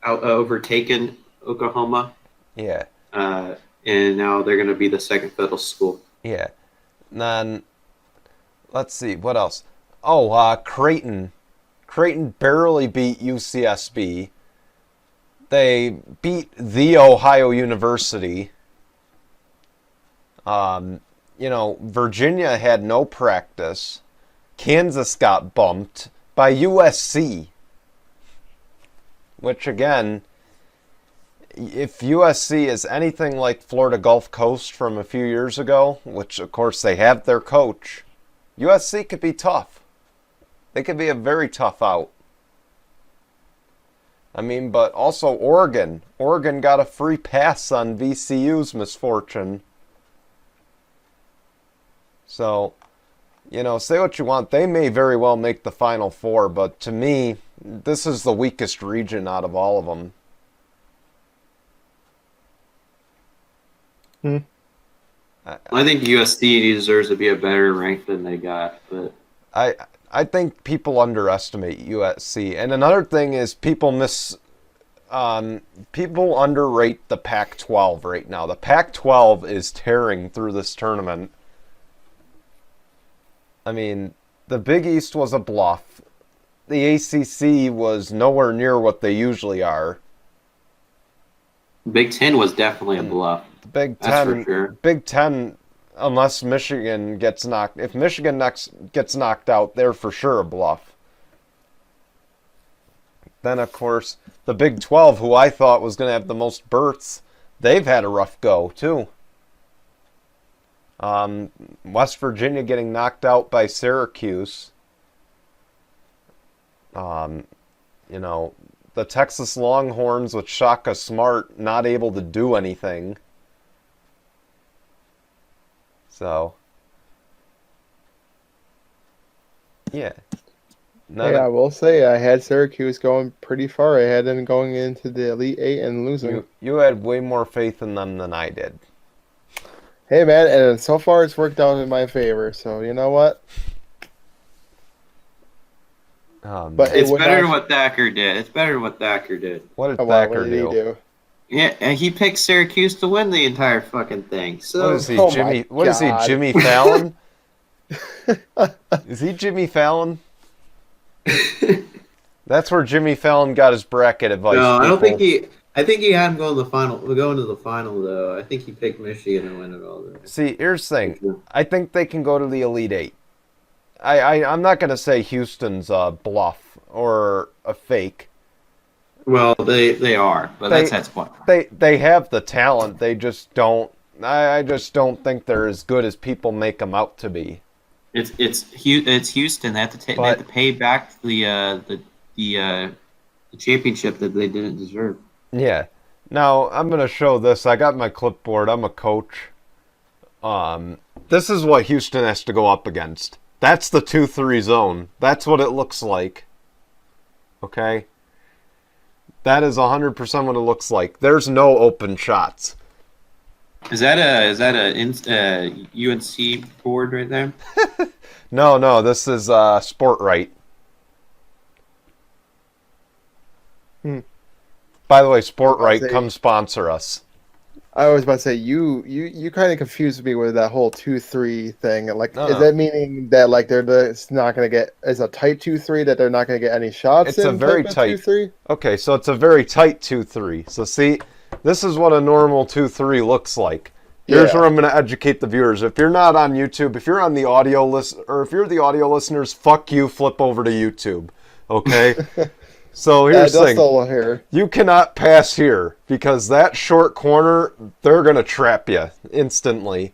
overtaken Oklahoma. Yeah. And now they're going to be the second fiddle school. Yeah. And then, let's see, what else? Oh, Creighton. Creighton barely beat UCSB. They beat The Ohio University. Virginia had no practice. Kansas got bumped by USC. Which, again, if USC is anything like Florida Gulf Coast from a few years ago, which, of course, they have their coach, USC could be tough. They could be a very tough out. But also Oregon. Oregon got a free pass on VCU's misfortune. So, say what you want. They may very well make the Final Four, but to me, this is the weakest region out of all of them. I think USC deserves to be a better rank than they got, but I think people underestimate USC. And another thing is people underrate the Pac-12 right now. The Pac-12 is tearing through this tournament. The Big East was a bluff. The ACC was nowhere near what they usually are. Big Ten was definitely a bluff. The Big Ten, that's for sure. Big Ten, unless Michigan gets knocked. If Michigan gets knocked out, they're for sure a bluff. Then, of course, the Big 12, who I thought was going to have the most berths, they've had a rough go, too. West Virginia getting knocked out by Syracuse. The Texas Longhorns with Shaka Smart not able to do anything. So, yeah. I will say I had Syracuse going pretty far. I had them going into the Elite Eight and losing. You had way more faith in them than I did. Hey, man, and so far it's worked out in my favor, so you know what? But it's better than what Thacker did. It's better than what Thacker did. What did Thacker do? Yeah, and he picked Syracuse to win the entire fucking thing. So what is he, Jimmy? What is he, Jimmy Fallon? Is he Jimmy Fallon? That's where Jimmy Fallon got his bracket advice. No, I don't think he. I think he had him go to the final. Going to the final, though. I think he picked Michigan to win it all. See, here's the thing. I think they can go to the Elite Eight. I'm not going to say Houston's a bluff or a fake. Well, they are, but that's the point. They have the talent. They just don't. I just don't think they're as good as people make them out to be. It's Houston. They have to pay back the championship that they didn't deserve. Yeah. Now I'm gonna show this. I got my clipboard. I'm a coach. This is what Houston has to go up against. That's the 2-3 zone. That's what it looks like. Okay. That is 100% what it looks like. There's no open shots. Is that a UNC board right there? No. This is Sport Right. By the way, Sport Right, come sponsor us. I was about to say you kind of confused me with that whole 2-3 thing. Like, No, is no. that meaning that like they're just not going to get is a tight 2-3 that they're not going to get any shots It's a in very type of tight. 2-3? Okay, so it's a very tight 2-3. So see, this is what a normal 2-3 looks like. Here's Yeah. where I'm going to educate the viewers. If you're not on YouTube, if you're on the audio list, or if you're the audio listeners, fuck you. Flip over to YouTube. Okay. So Yeah, here's the that's thing. all here. You cannot pass here because that short corner, they're going to trap you instantly.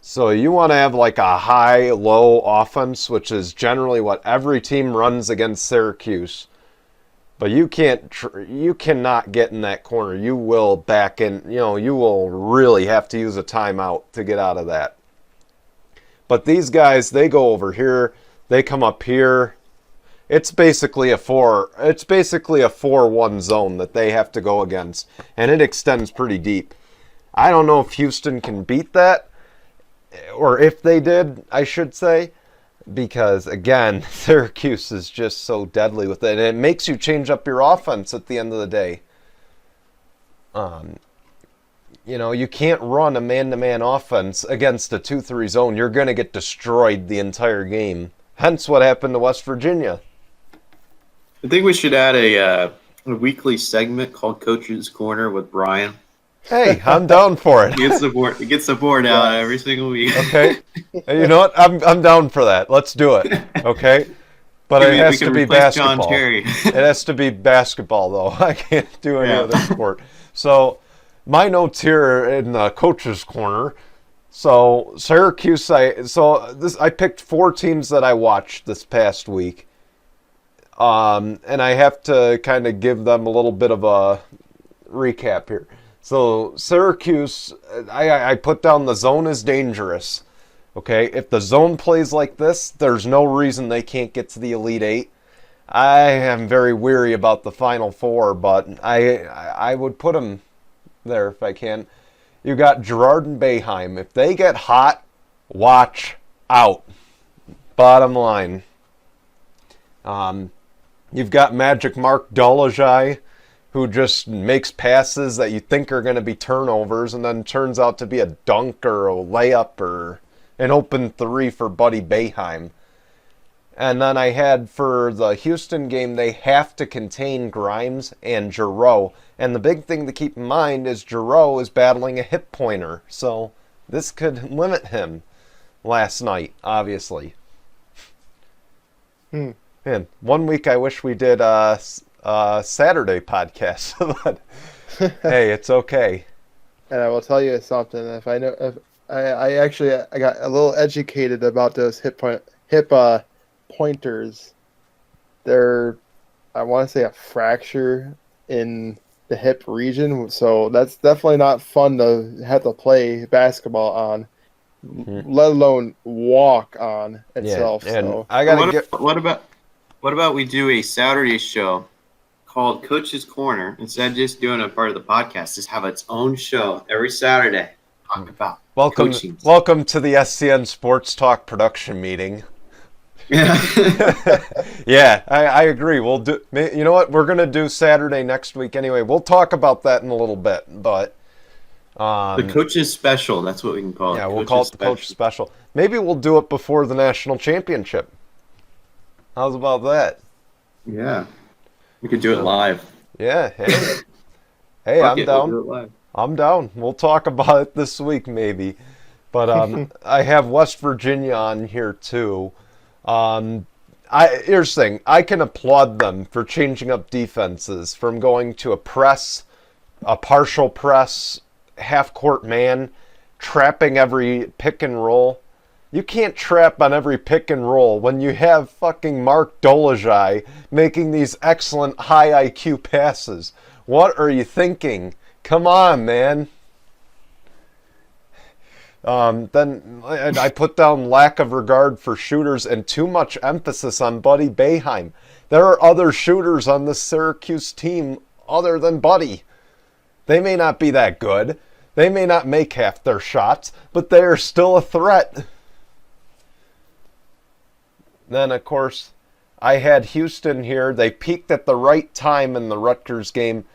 So you want to have like a high-low offense, which is generally what every team runs against Syracuse. But you cannot get in that corner. You will back in, you will really have to use a timeout to get out of that. But these guys, they go over here, they come up here. It's basically a 4-1 zone that they have to go against, and it extends pretty deep. I don't know if Houston can beat that, or if they did, I should say, because again, Syracuse is just so deadly with it, and it makes you change up your offense at the end of the day. You can't run a man-to-man offense against a 2-3 zone. You're going to get destroyed the entire game. Hence what happened to West Virginia. I think we should add a weekly segment called Coach's Corner with Brian. Hey, I'm down for it. He gets the board out every single week. Okay. You know what? I'm down for that. Let's do it. Okay. But it has to be basketball. John Terry. It has to be baskkerbasketball, though. I can't do any Yeah. other sport. So my notes here in the coach's corner. So Syracuse, I picked 4 teams that I watched this past week. And I have to kind of give them a little bit of a recap here. So Syracuse, I put down the zone is dangerous. Okay, if the zone plays like this, there's no reason they can't get to the Elite Eight. I am very weary about the Final Four, but I would put them there if I can. You got Girard and Boeheim. If they get hot, watch out. Bottom line. You've got Magic Mark Dolezaj, who just makes passes that you think are going to be turnovers and then turns out to be a dunk or a layup or an open 3 for Buddy Boeheim. And then I had for the Houston game, they have to contain Grimes and Giroux. And the big thing to keep in mind is Giroux is battling a hip pointer. So this could limit him last night, obviously. Man, one week I wish we did a Saturday podcast, but hey, it's okay. And I will tell you something. If I got a little educated about those hip pointers. They're, I want to say, a fracture in the hip region. So that's definitely not fun to have to play basketball on, let alone walk on itself. Yeah, and so I gotta What about we do a Saturday show called Coach's Corner instead of just doing a part of the podcast? Just have its own show every Saturday. Talk about coaching. Welcome to the SCN Sports Talk production meeting. Yeah. Yeah, I agree. We'll do. You know what? We're gonna do Saturday next week anyway. We'll talk about that in a little bit, but The Coach's Special. That's what we can call it. yeah, we'll call it the Coach Special. Maybe we'll do it before the national championship. How's about that? Yeah. We could do it live. Yeah. Hey, hey, Fuck I'm it, down. We'll do it live. I'm down. We'll talk about it this week, maybe. But I have West Virginia on here too. Here's the thing. I can applaud them for changing up defenses from going to a press, a partial press, half-court man, trapping every pick and roll. You can't trap on every pick and roll when you have fucking Mark Dolezaj making these excellent high IQ passes. What are you thinking? Come on, man. Then I put down lack of regard for shooters and too much emphasis on Buddy Boeheim. There are other shooters on this Syracuse team other than Buddy. They may not be that good. They may not make half their shots, but they are still a threat. Then, of course, I had Houston here. They peaked at the right time in the Rutgers game.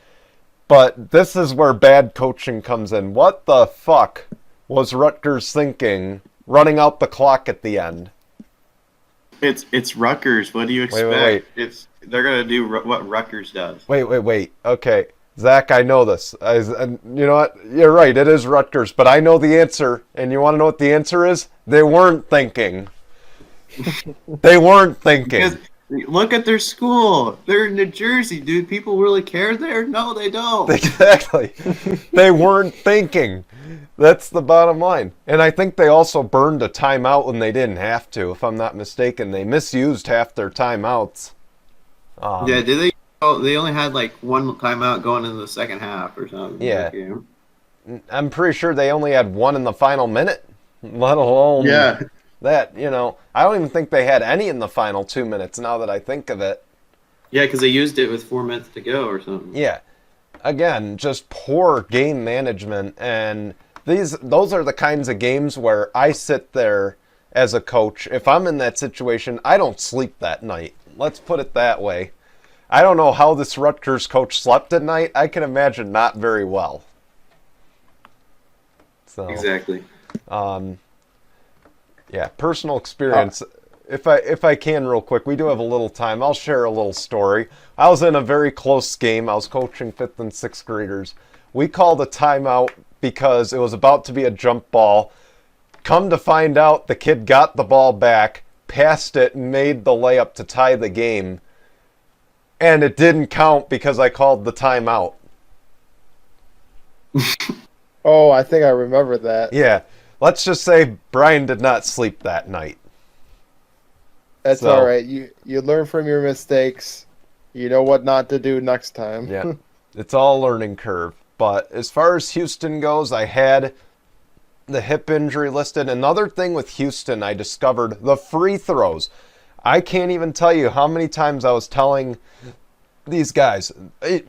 But this is where bad coaching comes in. What the fuck was Rutgers thinking running out the clock at the end? It's Rutgers. What do you expect? Wait. They're gonna do what Rutgers does. Wait. Okay, Zach, I know this. You know what? You're right. It is Rutgers, but I know the answer. And you want to know what the answer is? They weren't thinking. They weren't thinking. Because look at their school. They're in New Jersey, dude. People really care there? No, they don't. Exactly. They weren't thinking. That's the bottom line. And I think they also burned a timeout when they didn't have to, if I'm not mistaken. They misused half their timeouts. Yeah, did they? Oh, they only had like one timeout going into the second half or something. Yeah. I'm pretty sure they only had one in the final minute, let alone that, you know. I don't even think they had any in the final 2 minutes now that I think of it. Yeah, because they used it with 4 minutes to go or something. Yeah. Again, just poor game management. And those are the kinds of games where I sit there as a coach. If I'm in that situation, I don't sleep that night. Let's put it that way. I don't know how this Rutgers coach slept at night. I can imagine not very well. So, exactly. Yeah, personal experience. If I can real quick, we do have a little time. I'll share a little story. I was in a very close game. I was coaching 5th and 6th graders. We called a timeout because it was about to be a jump ball. Come to find out, the kid got the ball back, passed it, and made the layup to tie the game. And it didn't count because I called the timeout. Oh, I think I remember that. Yeah. Let's just say Brian did not sleep that night. That's all right. You learn from your mistakes. You know what not to do next time. Yeah. It's all a learning curve. But as far as Houston goes, I had the hip injury listed. Another thing with Houston, I discovered the free throws. I can't even tell you how many times I was telling these guys,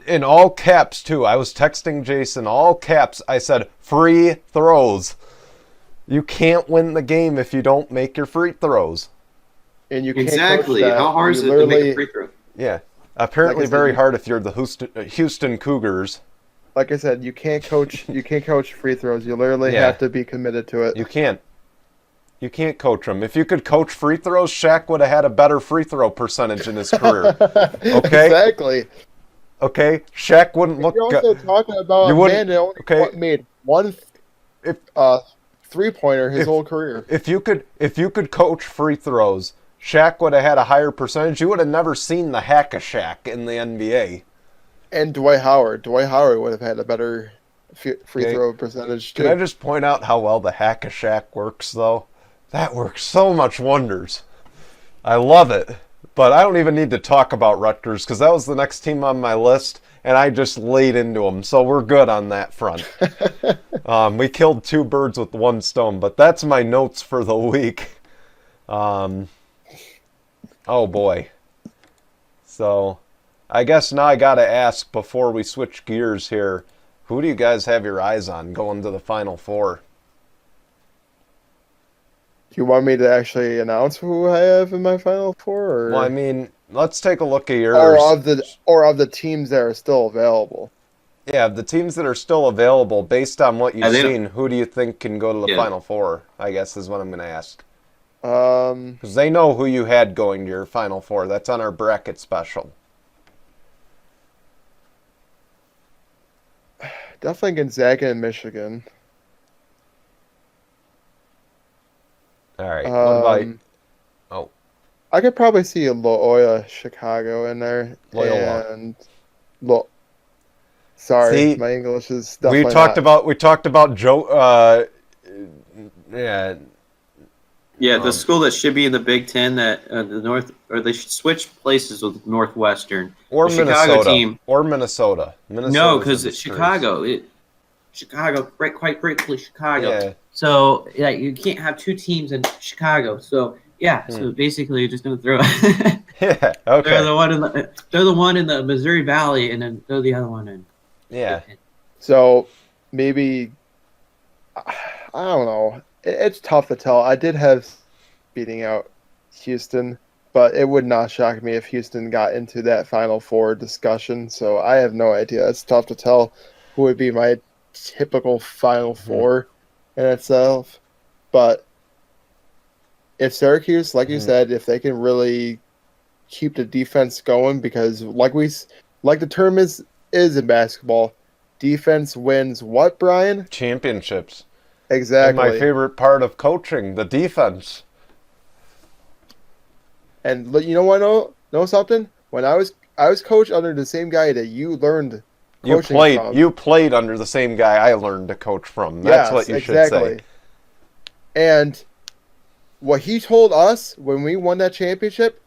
in all caps too, I was texting Jason, all caps, I said, free throws. You can't win the game if you don't make your free throws. And you can't exactly. coach that. How hard is it to make a free throw? Yeah. Apparently very hard if you're the Houston Cougars. Like I said, you can't coach free throws. You literally have to be committed to it. You can't coach them. If you could coach free throws, Shaq would have had a better free throw percentage in his career. Okay? Exactly. Okay? Shaq wouldn't look You're also talking about a man that only made one three-pointer his whole career. If you could coach free throws, Shaq would have had a higher percentage. You would have never seen the Hack-a-Shaq in the NBA. And Dwight Howard. Dwight Howard would have had a better free throw percentage, too. Can I just point out how well the Hack-a-Shaq works, though? That works so much wonders. I love it. But I don't even need to talk about Rutgers because that was the next team on my list, and I just laid into them. So we're good on that front. We killed 2 birds with 1 stone, but that's my notes for the week. Oh, boy. So I guess now I got to ask before we switch gears here, who do you guys have your eyes on going to the Final Four? Do you want me to actually announce who I have in my Final Four? Or? Well, I mean, let's take a look at yours. Or of the teams that are still available. Yeah, the teams that are still available, based on what you've seen, who do you think can go to the Final Four, I guess is what I'm going to ask. Because they know who you had going to your Final Four. That's on our bracket special. Definitely Gonzaga and Michigan. All right. What about? Oh, I could probably see a Loyola Chicago in there. Loyola. And sorry, See, my English is definitely we talked about Joe. Yeah. Yeah, the school that should be in the Big Ten, that the North, or they should switch places with Northwestern Or the Minnesota. Chicago team. Or Minnesota. No, because it's Chicago. Chicago, quite frankly, Chicago. Yeah. So you can't have 2 teams in Chicago. So so basically, you're just gonna throw. Yeah. Okay. They're the one in the Missouri Valley, and then throw the other one in. Yeah. So maybe I don't know. It's tough to tell. I did have beating out Houston. but it would not shock me if Houston got into that Final Four discussion. So I have no idea. It's tough to tell who would be my typical Final Four in itself. But if Syracuse, like you said, if they can really keep the defense going, because like the term is in basketball, defense wins what, Brian? Championships. Exactly. And my favorite part of coaching, the defense. And you know what? Know something? When I was coached under the same guy that you learned coaching from. You played under the same guy I learned to coach from. That's what you should say. And what he told us when we won that championship,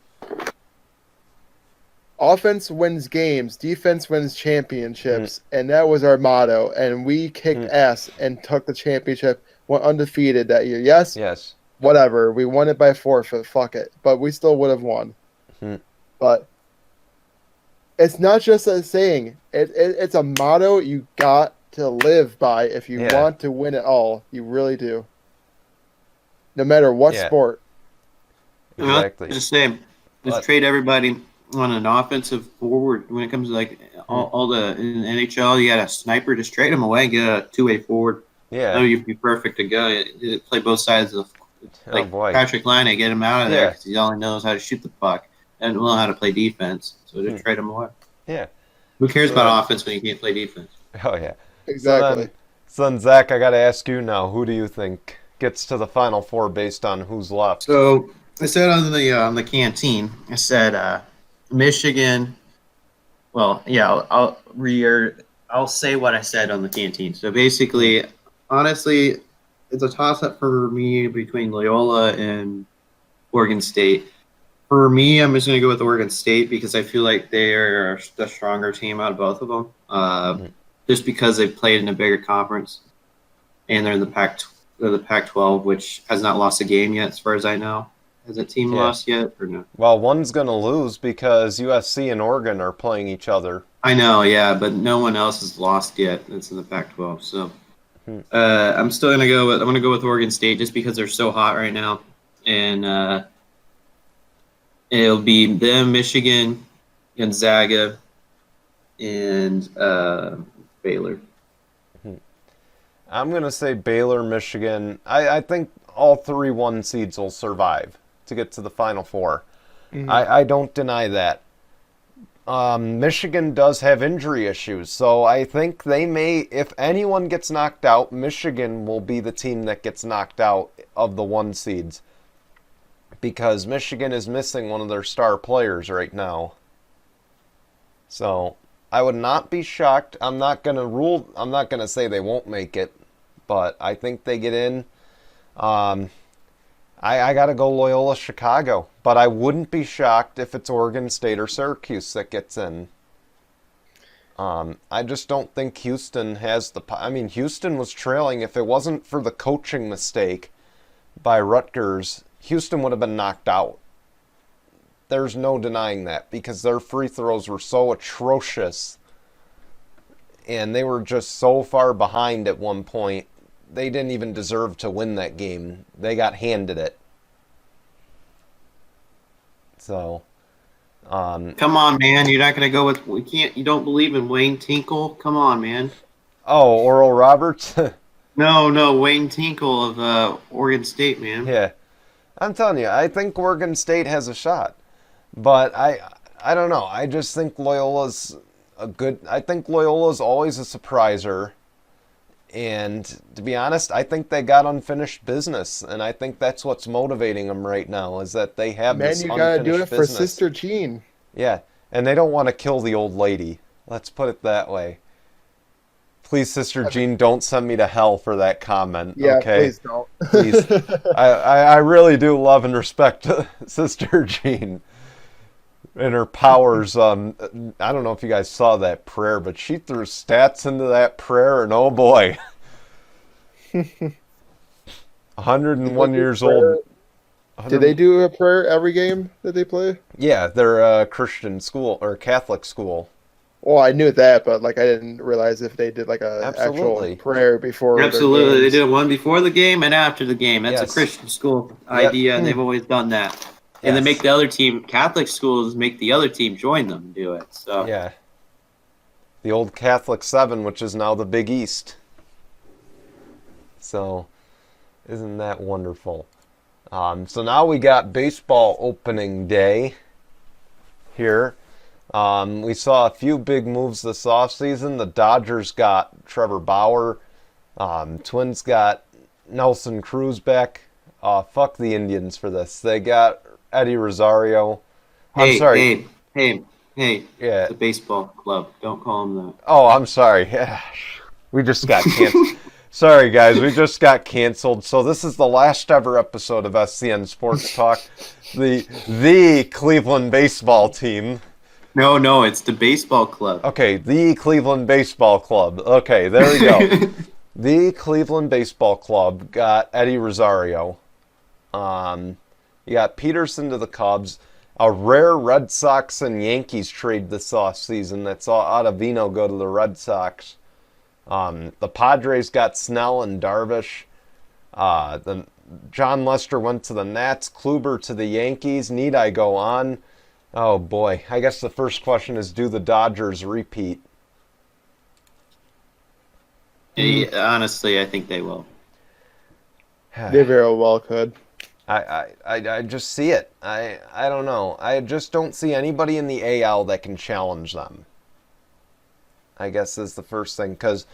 offense wins games, defense wins championships, and that was our motto. And we kicked ass and took the championship, went undefeated that year. Yes. Whatever. We won it by forfeit. Fuck it. But we still would have won. But it's not just a saying. It's a motto you got to live by if you want to win it all. You really do. No matter what sport. Exactly. Just say, let's trade everybody on an offensive forward. When it comes to like all the in the NHL, you got a sniper. Just trade them away and get a two-way forward. Yeah. I know you'd be perfect to go. Play both sides of Patrick Laine, get him out of there because he only knows how to shoot the puck and know how to play defense. So just trade him away. Yeah. Who cares about offense when you can't play defense? Oh yeah. Exactly. So then Zach, I got to ask you now. Who do you think gets to the Final Four based on who's left? So I said on the canteen, I said Michigan. Well, yeah, I'll say what I said on the canteen. So basically, honestly, it's a toss-up for me between Loyola and Oregon State. For me, I'm just going to go with Oregon State because I feel like they are the stronger team out of both of them. Just because they've played in a bigger conference, and they're in the Pac-12, which has not lost a game yet, as far as I know. Has that team lost yet or no? Well, one's going to lose because USC and Oregon are playing each other. I know, yeah, but no one else has lost yet that's in the Pac-12. So I'm still going to go with Oregon State just because they're so hot right now. And it'll be them, Michigan, Gonzaga, and Baylor. I'm going to say Baylor, Michigan. I think all 3 1 seeds will survive to get to the Final Four. I don't deny that. Michigan does have injury issues, so I think they may, if anyone gets knocked out, Michigan will be the team that gets knocked out of the 1 seeds. Because Michigan is missing one of their star players right now. So I would not be shocked. I'm not gonna say they won't make it, but I think they get in. I gotta go Loyola Chicago, but I wouldn't be shocked if it's Oregon State or Syracuse that gets in. I just don't think Houston has Houston was trailing. If it wasn't for the coaching mistake by Rutgers, Houston would have been knocked out. There's no denying that because their free throws were so atrocious and they were just so far behind at one point. They didn't even deserve to win that game. They got handed it. So, come on, man. You're not going to go with you don't believe in Wayne Tinkle? Come on, man. Oh, Oral Roberts? No, Wayne Tinkle of Oregon State, man. Yeah. I'm telling you, I think Oregon State has a shot. But I don't know. I just think Loyola's I think Loyola's always a surpriser. And to be honest, I think they got unfinished business. And I think that's what's motivating them right now is that they have this unfinished business. Man, you got to do it for Sister Jean. Yeah. And they don't want to kill the old lady. Let's put it that way. Please, Sister Jean, don't send me to hell for that comment. Yeah, okay? Please don't. Please. I really do love and respect Sister Jean and her powers. I don't know if you guys saw that prayer, but she threw stats into that prayer, and oh boy. 101 years old. Did they do a prayer every game that they play? Yeah, they're a Christian school or Catholic school. Well, I knew that, but I didn't realize if they did a actual prayer before. Absolutely, their they did one before the game and after the game. That's a Christian school idea, and they've always done that. And they Yes. make the other team, Catholic schools make the other team join them do it. So Yeah. The old Catholic 7, which is now the Big East. So, isn't that wonderful? So now we got baseball opening day here. We saw a few big moves this offseason. The Dodgers got Trevor Bauer. Twins got Nelson Cruz back. Fuck the Indians for this. They got Eddie Rosario. I'm sorry. Hey, Yeah. the baseball club. Don't call them that. Oh, I'm sorry. We just got canceled. Sorry, guys. We just got canceled. So this is the last ever episode of SCN Sports Talk. The Cleveland baseball team. No, it's the baseball club. Okay, the Cleveland Baseball Club. Okay, there we go. The Cleveland Baseball Club got Eddie Rosario. You got Peterson to the Cubs. A rare Red Sox and Yankees trade this offseason that saw Ottavino go to the Red Sox. The Padres got Snell and Darvish. John Lester went to the Nats. Kluber to the Yankees. Need I go on? Oh boy. I guess the first question is, do the Dodgers repeat? Honestly, I think they will. They very well could. I just see it. I don't know. I just don't see anybody in the AL that can challenge them. I guess is the first thing, because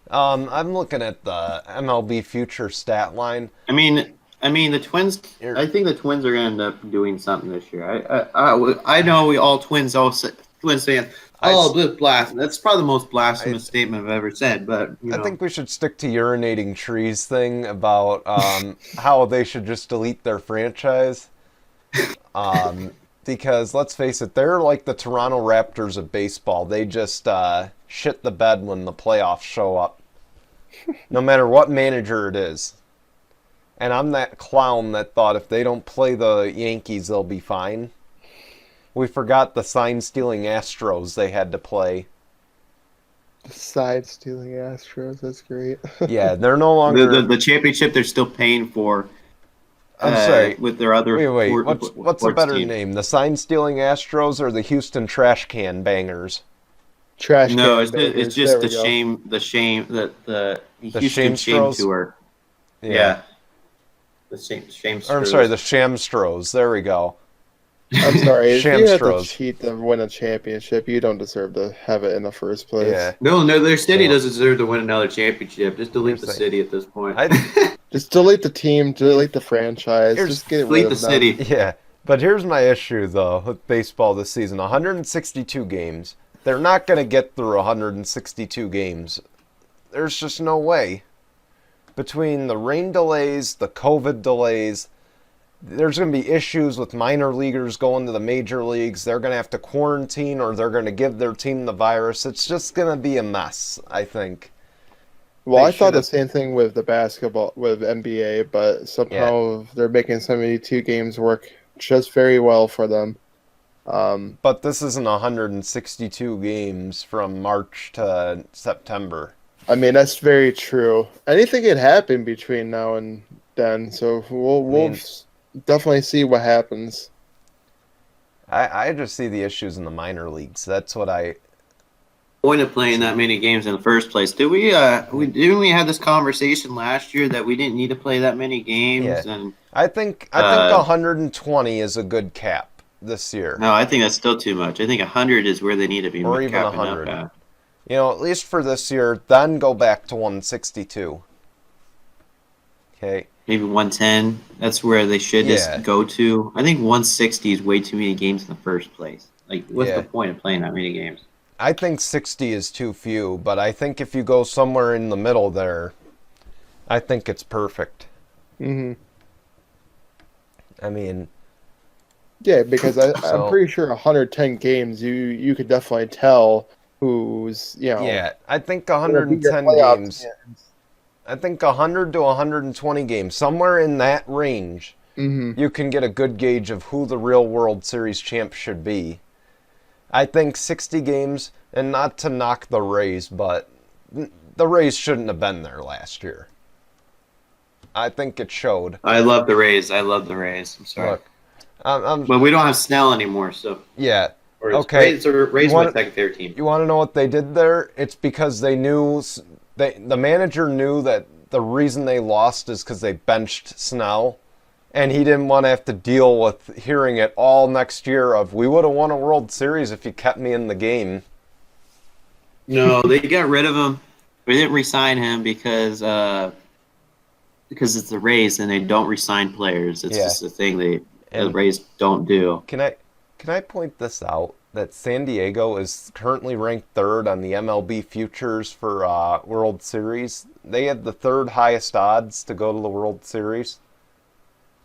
I'm looking at the MLB future stat line. I mean the Twins. I think the Twins are going to end up doing something this year. I know we all Twins fans. Oh, this blast! That's probably the most blasphemous statement I've ever said. But I think we should stick to urinating trees thing about how they should just delete their franchise. Because let's face it, they're like the Toronto Raptors of baseball. They just shit the bed when the playoffs show up, no matter what manager it is. And I'm that clown that thought if they don't play the Yankees, they'll be fine. We forgot the sign-stealing Astros they had to play. The side-stealing Astros, that's great. Yeah, they're no longer... the championship they're still paying for. I'm sorry. With their other... Wait. What's a better name? The sign-stealing Astros or the Houston Trash Can Bangers? Trash No, can it's just the shame the Houston Shame Tour. Yeah. The shame. Or, I'm sorry, the Shamstros. There we go. I'm sorry, if you have to Shamstros. cheat to win a championship, you don't deserve to have it in the first place. Yeah. No, their city doesn't deserve to win another championship. Just delete the city at this point. Just delete the team, delete the franchise, just get rid delete of the them. city. Yeah. But here's my issue, though, with baseball this season. 162 games. They're not going to get through 162 games. There's just no way. Between the rain delays, the COVID delays, there's going to be issues with minor leaguers going to the major leagues. They're going to have to quarantine or they're going to give their team the virus. It's just going to be a mess, I think. Well, I thought should've- the same thing with the basketball, with NBA, but somehow they're making 72 games work just very well for them. But this isn't 162 games from March to September. I mean, that's very true. Anything could happen between now and then, so we'll definitely see what happens. I just see the issues in the minor leagues. That's what I... Point of playing that many games in the first place. Didn't we have this conversation last year that we didn't need to play that many games? Yeah. And I think 120 is a good cap this year. no, I think that's still too much. I think 100 is where they need to be. Or even capping 100. up at. You know, at least for this year, then go back to 162. Okay. Maybe 110. That's where they should Yeah. just go to. I think 160 is way too many games in the first place. Like, what's the point of playing that many games? I think 60 is too few, but I think if you go somewhere in the middle there, I think it's perfect. Hmm. I mean... Yeah, because I'm pretty sure 110 games, you could definitely tell who's, Yeah, I think gonna be 110 your playoff games... team. I think 100 to 120 games, somewhere in that range, you can get a good gauge of who the real World Series champ should be. I think 60 games, and not to knock the Rays, but the Rays shouldn't have been there last year. I think it showed. I love the Rays. I'm sorry. Look, But we don't have Snell anymore, so. Yeah. Or it's Okay. Ray's my second favorite team. You want to know what they did there? It's because they knew the manager knew that the reason they lost is because they benched Snell, and he didn't want to have to deal with hearing it all next year of we would have won a World Series if you kept me in the game. No, they got rid of him. They didn't re-sign him because it's the Rays and they don't re-sign players. It's just a thing the Rays don't do. Can I point this out? That San Diego is currently ranked third on the MLB futures for World Series. They had the third highest odds to go to the World Series.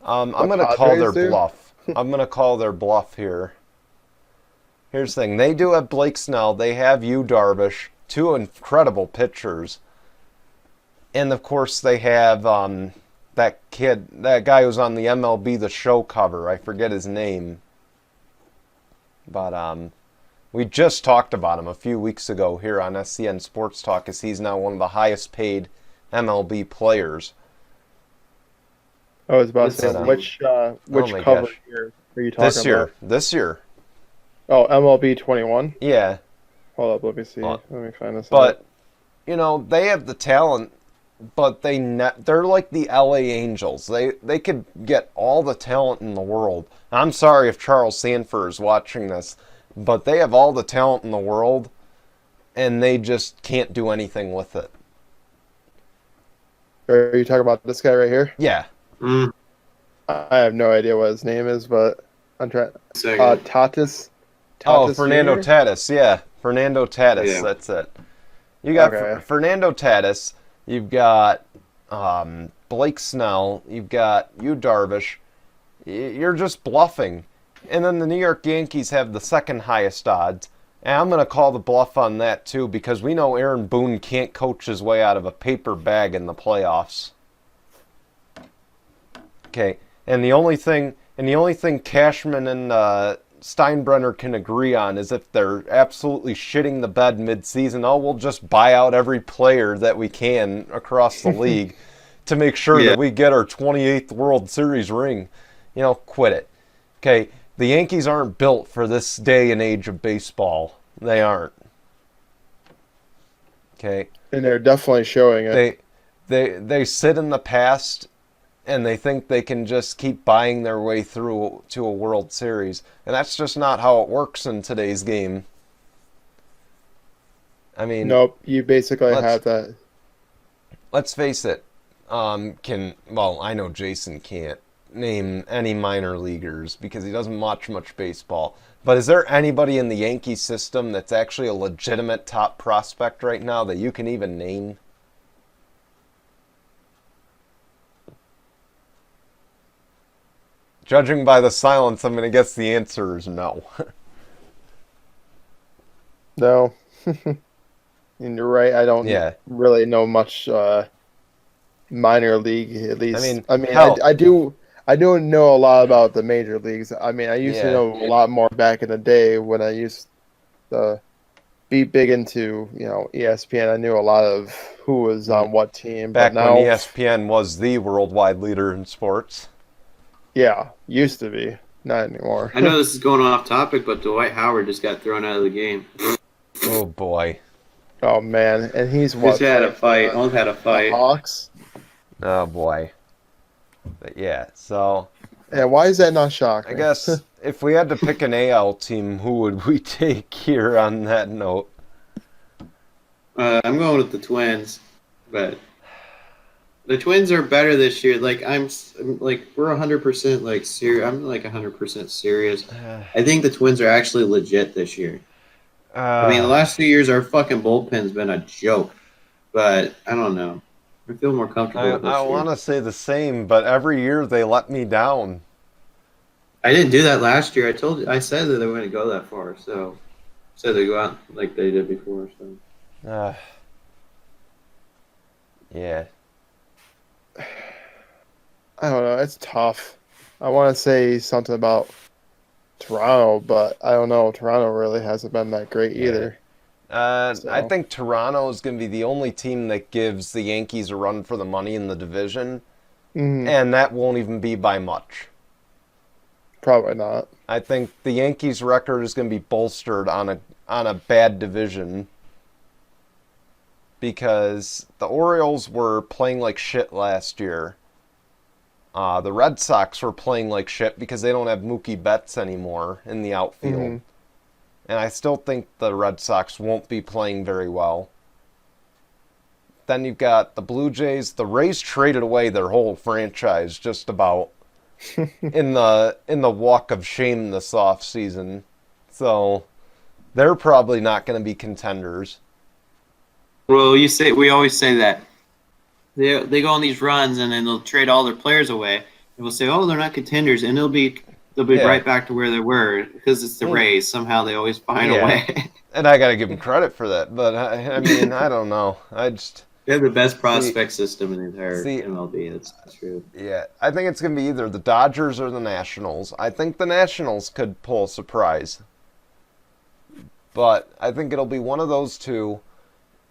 I'm going to call their bluff. I'm going to call their bluff here. Here's the thing. They do have Blake Snell. They have Yu Darvish, two incredible pitchers. And, of course, they have that guy who's on the MLB The Show cover. I forget his name. But we just talked about him a few weeks ago here on SCN Sports Talk, as he's now one of the highest paid MLB players. I was about to say, which cover year are you talking about? This year. Oh, MLB 21? Yeah. Hold up, let me see. Let me find this out. But, they have the talent, but they're like the LA Angels. They could get all the talent in the world. I'm sorry if Charles Sanford is watching this, but they have all the talent in the world, and they just can't do anything with it. Are you talking about this guy right here? Yeah. Mm. I have no idea what his name is, but I'm trying. Tatis. Fernando Tatis. Yeah, Fernando Tatis. Yeah. That's it. You got Fernando Tatis. You've got Blake Snell. You've got Yu Darvish. You're just bluffing. And then the New York Yankees have the second highest odds. And I'm going to call the bluff on that too, because we know Aaron Boone can't coach his way out of a paper bag in the playoffs. Okay. And the only thing Cashman and Steinbrenner can agree on is if they're absolutely shitting the bed mid-season, we'll just buy out every player that we can across the league to make sure that we get our 28th World Series ring. Quit it. Okay, the Yankees aren't built for this day and age of baseball. They aren't. Okay. And they're definitely showing it. They sit in the past, and they think they can just keep buying their way through to a World Series. And that's just not how it works in today's game. I mean... Nope, you basically have that. Let's face it. I know Jason can't name any minor leaguers because he doesn't watch much baseball. But is there anybody in the Yankee system that's actually a legitimate top prospect right now that you can even name? Judging by the silence, I'm going to guess the answer is no. No. And you're right. I don't really know much minor league, at least. I do know a lot about the major leagues. I mean, I used to know a lot more back in the day when I used to be big into, ESPN. I knew a lot of who was on what team. Back when ESPN was the worldwide leader in sports. Yeah, used to be. Not anymore. I know this is going off topic, but Dwight Howard just got thrown out of the game. Oh, boy. Oh, man. And he's what? Almost had a fight. Hawks? Oh, boy. But yeah, so... Yeah, why is that not shocking? I guess if we had to pick an AL team, who would we take here on that note? I'm going with the Twins, but the Twins are better this year. We're 100% serious. I'm 100% serious. I think the Twins are actually legit this year. The last 2 years our fucking bullpen's been a joke, but I don't know. I feel more comfortable with this year. I want to say the same, but every year they let me down. I didn't do that last year. I said that they were going to go that far, so said they go out like they did before. So. Yeah. I don't know. It's tough. I want to say something about Toronto, but I don't know. Toronto really hasn't been that great either. I think Toronto is going to be the only team that gives the Yankees a run for the money in the division, and that won't even be by much. Probably not. I think the Yankees' record is going to be bolstered on a bad division because the Orioles were playing like shit last year. The Red Sox were playing like shit because they don't have Mookie Betts anymore in the outfield. Mhm. And I still think the Red Sox won't be playing very well. Then you've got the Blue Jays. The Rays traded away their whole franchise just about in the walk of shame this offseason. So they're probably not going to be contenders. Well, we always say that they go on these runs and then they'll trade all their players away, and we'll say, oh, they're not contenders, and they'll be right back to where they were because it's the Rays. Somehow they always find a way. And I got to give them credit for that. But I mean, I don't know. They have the best prospect system in the entire MLB. That's true. Yeah, I think it's going to be either the Dodgers or the Nationals. I think the Nationals could pull a surprise. But I think it'll be one of those two,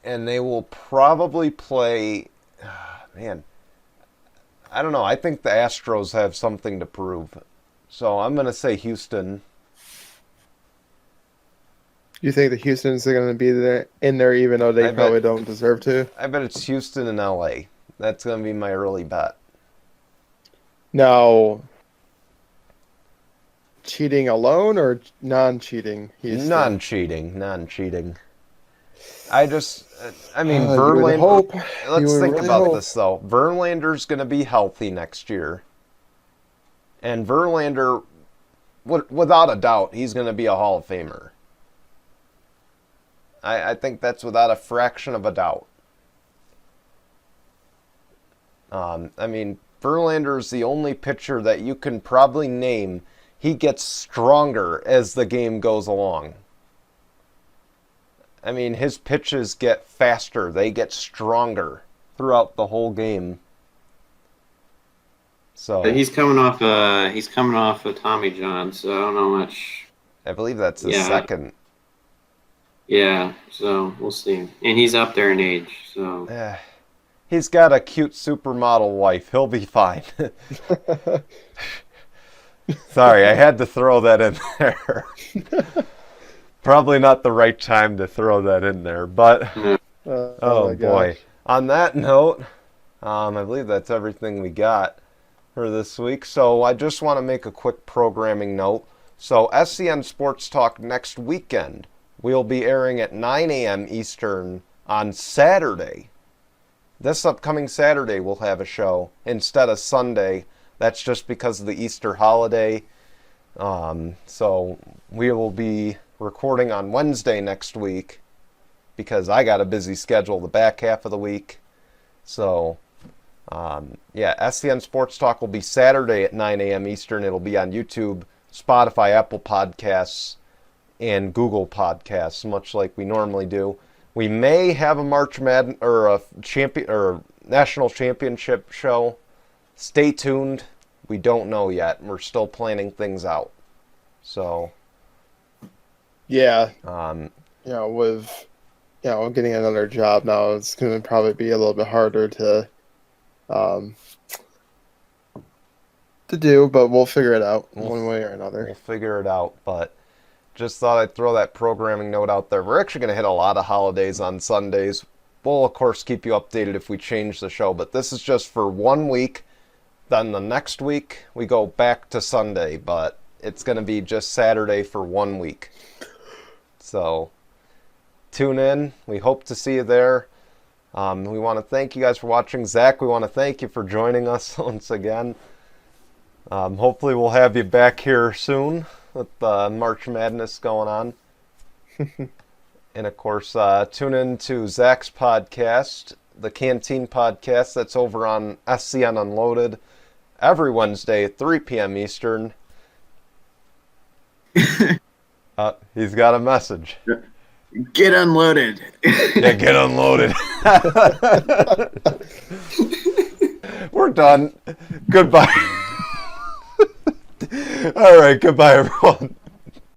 and they will probably play... Man, I don't know. I think the Astros have something to prove. So I'm going to say Houston. You think the Houston's going to be in there even though they probably don't deserve to? I bet it's Houston and LA. That's going to be my early bet. Now, cheating alone or non-cheating? Non-cheating. I mean, Verlander. Let's think about this, though. Verlander's going to be healthy next year. And Verlander, without a doubt, he's going to be a Hall of Famer. I think that's without a fraction of a doubt. I mean, Verlander is the only pitcher that you can probably name. He gets stronger as the game goes along. I mean, his pitches get faster. They get stronger throughout the whole game. So he's coming off a Tommy John, so I don't know much. I believe that's his second. Yeah, so we'll see. And he's up there in age, so. He's got a cute supermodel wife. He'll be fine. Sorry, I had to throw that in there. Probably not the right time to throw that in there, but oh boy. On that note, I believe that's everything we got for this week. So I just want to make a quick programming note. So SCN Sports Talk next weekend. We'll be airing at 9 a.m. Eastern on Saturday. This upcoming Saturday we'll have a show instead of Sunday. That's just because of the Easter holiday. So we will be recording on Wednesday next week because I got a busy schedule the back half of the week. So, SCN Sports Talk will be Saturday at 9 a.m. Eastern. It'll be on YouTube, Spotify, Apple Podcasts, and Google Podcasts, much like we normally do. We may have a March Madness or a national championship show. Stay tuned. We don't know yet. We're still planning things out. So, with getting another job now, it's going to probably be a little bit harder to do, but we'll figure it out one way or another. We'll figure it out, but just thought I'd throw that programming note out there. We're actually going to hit a lot of holidays on Sundays. We'll, of course, keep you updated if we change the show, but this is just for 1 week. Then the next week, we go back to Sunday, but it's going to be just Saturday for 1 week. So, tune in. We hope to see you there. We want to thank you guys for watching. Zach, we want to thank you for joining us once again. Hopefully we'll have you back here soon with March Madness going on. And, of course, tune in to Zach's podcast, the Canteen Podcast. That's over on SCN Unloaded every Wednesday at 3 p.m. Eastern. He's got a message. Get unloaded. Yeah, get unloaded. We're done. Goodbye. All right, goodbye, everyone.